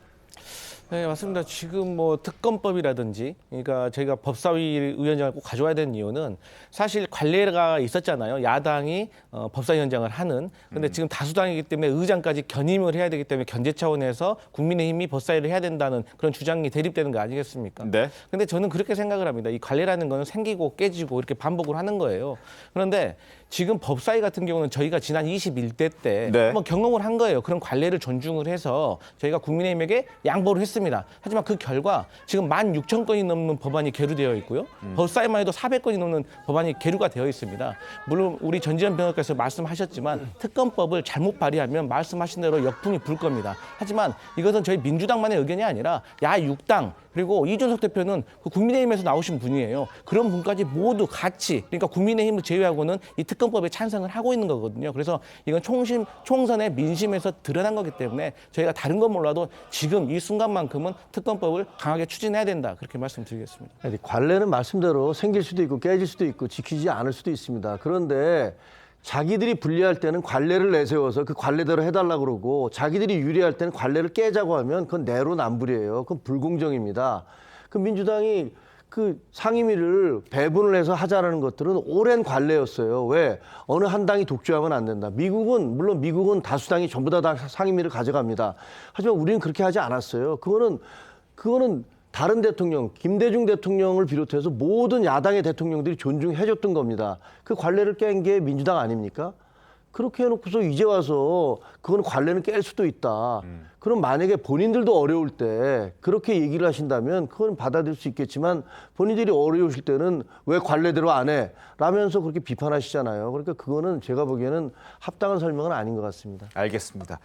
네, 맞습니다. 지금 뭐 특검법이라든지, 그러니까 저희가 법사위 위원장을 꼭 가져와야 되는 이유는 사실 관례가 있었잖아요. 야당이 법사위원장을 하는. 근데 지금 다수당이기 때문에 의장까지 견임을 해야 되기 때문에 견제 차원에서 국민의힘이 법사위를 해야 된다는 그런 주장이 대립되는 거 아니겠습니까? 근데 저는 그렇게 생각을 합니다. 이 관례라는 거는 생기고 깨지고 이렇게 반복을 하는 거예요. 그런데 지금 법사위 같은 경우는 저희가 지난 21대 때 한번 경험을 한 거예요. 그런 관례를 존중을 해서 저희가 국민의힘에게 양보를 했습니다. 했습니다. 하지만 그 결과 지금 16,000건이 넘는 법안이 계류되어 있고요. 법사위만 해도 400건이 넘는 법안이 계류가 되어 있습니다. 물론 우리 전지현 변호사께서 말씀하셨지만 특검법을 잘못 발의하면 말씀하신 대로 역풍이 불 겁니다. 하지만 이것은 저희 민주당만의 의견이 아니라 야6당 그리고 이준석 대표는 그 국민의힘에서 나오신 분이에요. 그런 분까지 모두 같이 그러니까 국민의힘을 제외하고는 이 특검법에 찬성을 하고 있는 거거든요. 그래서 이건 총선의 민심에서 드러난 거기 때문에 저희가 다른 건 몰라도 지금 이 순간만큼은 특검법을 강하게 추진해야 된다. 그렇게 말씀드리겠습니다. 관례는 말씀대로 생길 수도 있고 깨질 수도 있고 지키지 않을 수도 있습니다. 그런데 자기들이 불리할 때는 관례를 내세워서 그 관례대로 해달라고 그러고 자기들이 유리할 때는 관례를 깨자고 하면 그건 내로남불이에요. 그건 불공정입니다. 그 민주당이 그 상임위를 배분을 해서 하자라는 것들은 오랜 관례였어요. 왜? 어느 한 당이 독주하면 안 된다. 물론 미국은 다수당이 전부 다 상임위를 가져갑니다. 하지만 우리는 그렇게 하지 않았어요. 그거는 다른 대통령, 김대중 대통령을 비롯해서 모든 야당의 대통령들이 존중해줬던 겁니다. 그 관례를 깬 게 민주당 아닙니까? 그렇게 해놓고서 이제 와서 그건 관례는 깰 수도 있다. 그럼 만약에 본인들도 어려울 때 그렇게 얘기를 하신다면 그건 받아들일 수 있겠지만 본인들이 어려우실 때는 왜 관례대로 안 해? 라면서 그렇게 비판하시잖아요. 그러니까 그거는 제가 보기에는 합당한 설명은 아닌 것 같습니다. 알겠습니다.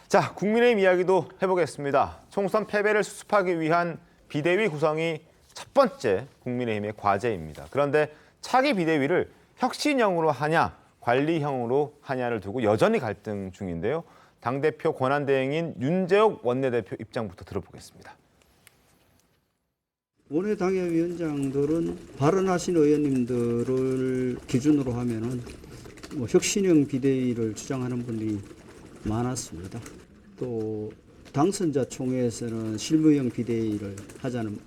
자, 국민의힘 이야기도 해보겠습니다. 총선 패배를 수습하기 위한 비대위 구성이 첫 번째 국민의힘의 과제입니다. 그런데 차기 비대위를 혁신형으로 하냐, 관리형으로 하냐를 두고 여전히 갈등 중인데요. 당대표 권한대행인 윤재옥 원내대표 입장부터 들어보겠습니다. 원외 당협위원장들은 발언하신 의원님들을 기준으로 하면은 혁신형 비대위를 주장하는 분들이 많았습니다. 또 당선자 총회에서는 실무형 비대위를 하자는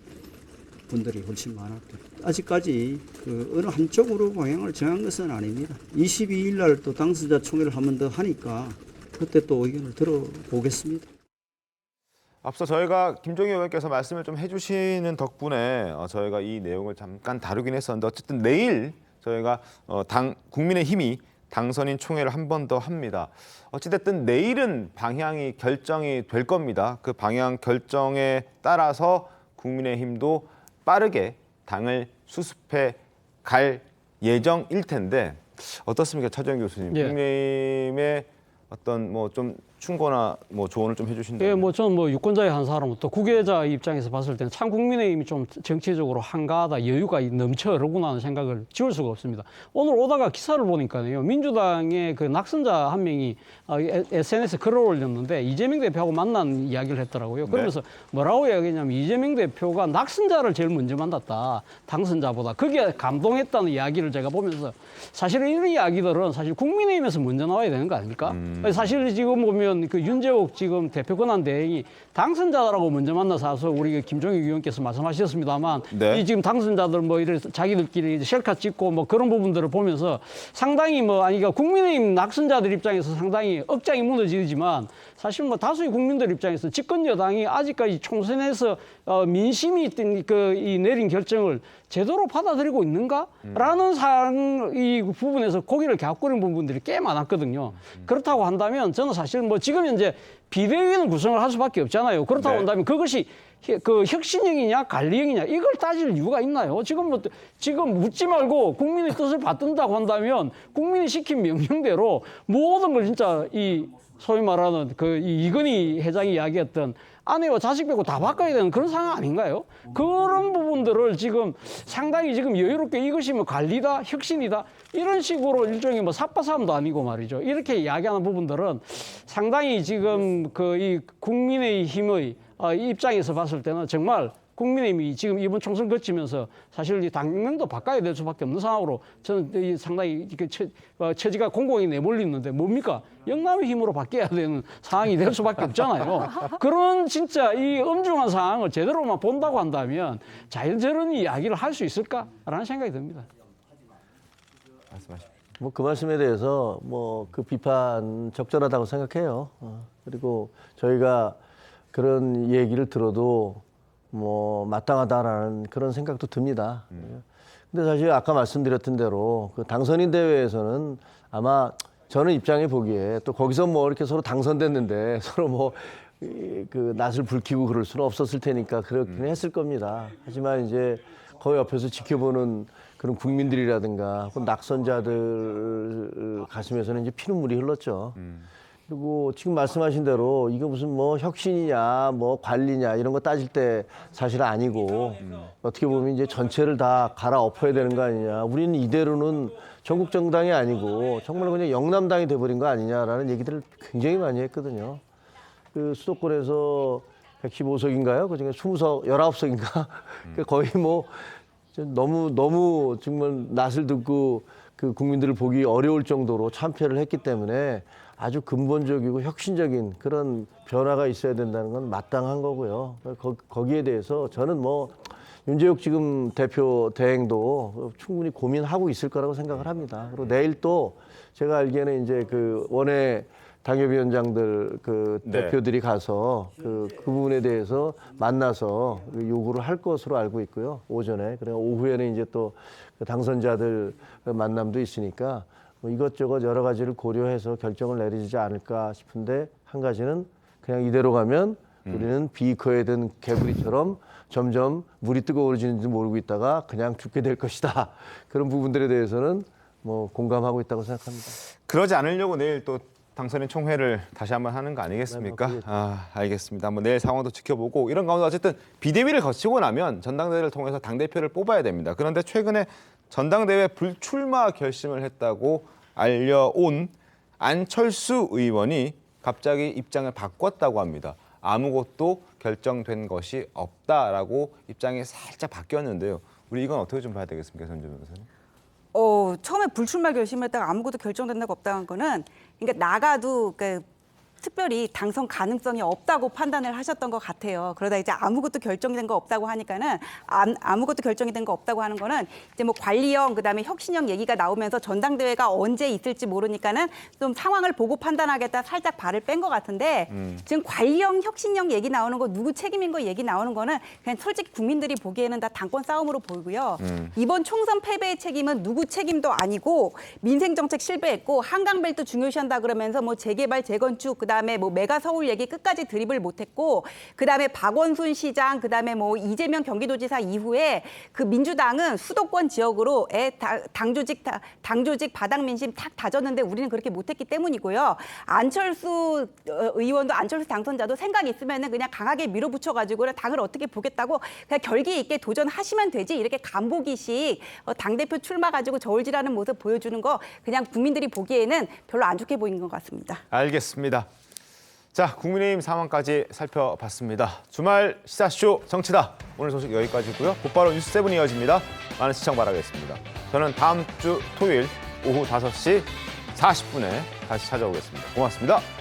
분들이 훨씬 많았고 아직까지 어느 한쪽으로 방향을 정한 것은 아닙니다. 22일 날 또 당선자 총회를 한 번 더 하니까 그때 또 의견을 들어보겠습니다. 앞서 저희가 김종희 의원께서 말씀을 좀 해주시는 덕분에 저희가 이 내용을 잠깐 다루긴 했었는데 어쨌든 내일 저희가 국민의힘이 당선인 총회를 한 번 더 합니다. 어찌됐든 내일은 방향이 결정이 될 겁니다. 그 방향 결정에 따라서 국민의힘도 빠르게 당을 수습해 갈 예정일 텐데 어떻습니까, 차주영 교수님? 예. 국민의힘의 어떤 좀 충고나 조언을 좀 해주신다면. 예, 저는 유권자의 한 사람부터 국외자 입장에서 봤을 때는 참 국민의힘이 좀 정치적으로 한가하다, 여유가 넘쳐 흐르구나 하는 생각을 지울 수가 없습니다. 오늘 오다가 기사를 보니까요, 민주당의 그 낙선자 한 명이 SNS에 글을 올렸는데 이재명 대표하고 만난 이야기를 했더라고요. 그러면서 뭐라고 이야기했냐면 이재명 대표가 낙선자를 제일 먼저 만났다, 당선자보다. 그게 감동했다는 이야기를 제가 보면서 사실은 이런 이야기들은 사실 국민의힘에서 먼저 나와야 되는 거 아닙니까? 사실 지금 보면 그 윤재옥 지금 대표 권한 대행이 당선자라고 먼저 만나서 와서 우리 김종익 의원께서 말씀하셨습니다만 네. 이 지금 당선자들 이래 자기들끼리 셀카 찍고 그런 부분들을 보면서 상당히 그러니까 국민의힘 낙선자들 입장에서 상당히 억장이 무너지지만 사실 다수의 국민들 입장에서 집권 여당이 아직까지 총선에서 민심이 이 내린 결정을 제대로 받아들이고 있는가라는 이 부분에서 고개를 갸웃거리는 부분들이 꽤 많았거든요. 그렇다고 한다면 저는 사실 지금 현재 비대위는 구성을 할 수밖에 없잖아요. 그렇다고 한다면 그것이 그 혁신형이냐 관리형이냐 이걸 따질 이유가 있나요? 지금 묻지 말고 국민의 뜻을 받든다고 한다면 국민이 시킨 명령대로 모든 걸 진짜 소위 말하는 이건희 회장이 이야기했던 아내와 자식 빼고 다 바꿔야 되는 그런 상황 아닌가요? 그런 부분들을 지금 상당히 지금 여유롭게 이것이 관리다, 혁신이다 이런 식으로 일종의 삽바싸움도 아니고 말이죠. 이렇게 이야기하는 부분들은 상당히 지금 이 국민의힘의 입장에서 봤을 때는 정말 국민의힘이 지금 이번 총선 거치면서 사실 이 당명도 바꿔야 될 수밖에 없는 상황으로 저는 상당히 처지가 공공이 내몰리는데 뭡니까? 영남의 힘으로 바뀌어야 되는 상황이 될 수밖에 없잖아요. 그런 진짜 이 엄중한 상황을 제대로만 본다고 한다면 자연스러운 이야기를 할 수 있을까라는 생각이 듭니다. 말씀하십시오. 그 말씀에 대해서 그 비판 적절하다고 생각해요. 그리고 저희가 그런 얘기를 들어도 마땅하다라는 그런 생각도 듭니다. 근데 사실 아까 말씀드렸던 대로 그 당선인 대회에서는 아마 저는 입장에 보기에 또 거기서 이렇게 서로 당선됐는데 서로 그 낯을 불키고 그럴 수는 없었을 테니까 그렇긴 했을 겁니다. 하지만 이제 그 옆에서 지켜보는 그런 국민들이라든가 혹은 낙선자들 가슴에서는 이제 피눈물이 흘렀죠. 그리고 지금 말씀하신 대로 이거 무슨 뭐 혁신이냐 뭐 관리냐 이런 거 따질 때 사실 아니고 어떻게 보면 이제 전체를 다 갈아엎어야 되는 거 아니냐. 우리는 이대로는 전국 정당이 아니고 정말 그냥 영남당이 돼버린 거 아니냐라는 얘기들을 굉장히 많이 했거든요. 그 수도권에서 115석인가요? 그중에 20석, 19석인가? 거의 뭐 너무 정말 낯을 듣고 그 국민들을 보기 어려울 정도로 참패를 했기 때문에 아주 근본적이고 혁신적인 그런 변화가 있어야 된다는 건 마땅한 거고요. 거기에 대해서 저는 뭐 윤재욱 지금 대표 대행도 충분히 고민하고 있을 거라고 생각을 합니다. 그리고 내일 또 제가 알기에는 이제 그 원외 당협위원장들 그 대표들이 가서 그 부분에 대해서 만나서 요구를 할 것으로 알고 있고요. 오전에. 그리고 오후에는 이제 또 당선자들 만남도 있으니까 뭐 이것저것 여러 가지를 고려해서 결정을 내리지 않을까 싶은데 한 가지는 그냥 이대로 가면 우리는 비커에 든 개구리처럼 점점 물이 뜨거워지는지 모르고 있다가 그냥 죽게 될 것이다. 그런 부분들에 대해서는 뭐 공감하고 있다고 생각합니다. 그러지 않으려고 내일 또 당선인 총회를 다시 한번 하는 거 아니겠습니까? 네, 알겠습니다. 한번 내일 상황도 지켜보고 이런 가운데 어쨌든 비대위를 거치고 나면 전당대회를 통해서 당대표를 뽑아야 됩니다. 그런데 최근에 전당대회 불출마 결심을 했다고 알려온 안철수 의원이 갑자기 입장을 바꿨다고 합니다. 아무것도 결정된 것이 없다라고 입장이 살짝 바뀌었는데요. 우리 이건 어떻게 좀 봐야 되겠습니까, 전준 변호사님? 처음에 불출마 결심했다가 아무것도 결정된 적 없다는 거는 그러니까 나가도 특별히 당선 가능성이 없다고 판단을 하셨던 것 같아요. 그러다 이제 아무것도 결정된 거 없다고 하니까는 아무것도 결정이 된 거 없다고 하는 거는 이제 뭐 관리형 그다음에 혁신형 얘기가 나오면서 전당대회가 언제 있을지 모르니까는 좀 상황을 보고 판단하겠다 살짝 발을 뺀 것 같은데 지금 관리형 혁신형 얘기 나오는 거 누구 책임인 거 얘기 나오는 거는 그냥 솔직히 국민들이 보기에는 다 당권 싸움으로 보이고요. 이번 총선 패배의 책임은 누구 책임도 아니고 민생 정책 실패했고 한강벨트 중요시한다 그러면서 뭐 재개발 재건축 그다음에 뭐 메가 서울 얘기 끝까지 드립을 못했고 그다음에 박원순 시장 그다음에 뭐 이재명 경기도지사 이후에 그 민주당은 수도권 지역으로 당조직 바닥 민심 탁 다졌는데 우리는 그렇게 못했기 때문이고요. 안철수 의원도 안철수 당선자도 생각이 있으면은 그냥 강하게 밀어붙여가지고 당을 어떻게 보겠다고 그냥 결기 있게 도전하시면 되지 이렇게 간보기식 당대표 출마 가지고 저울질하는 모습 보여주는 거 그냥 국민들이 보기에는 별로 안 좋게 보이는 것 같습니다. 알겠습니다. 자, 국민의힘 상황까지 살펴봤습니다. 주말 시사쇼 정치다. 오늘 소식 여기까지고요. 곧바로 뉴스7이 이어집니다. 많은 시청 바라겠습니다. 저는 다음 주 토요일 오후 5시 40분에 다시 찾아오겠습니다. 고맙습니다.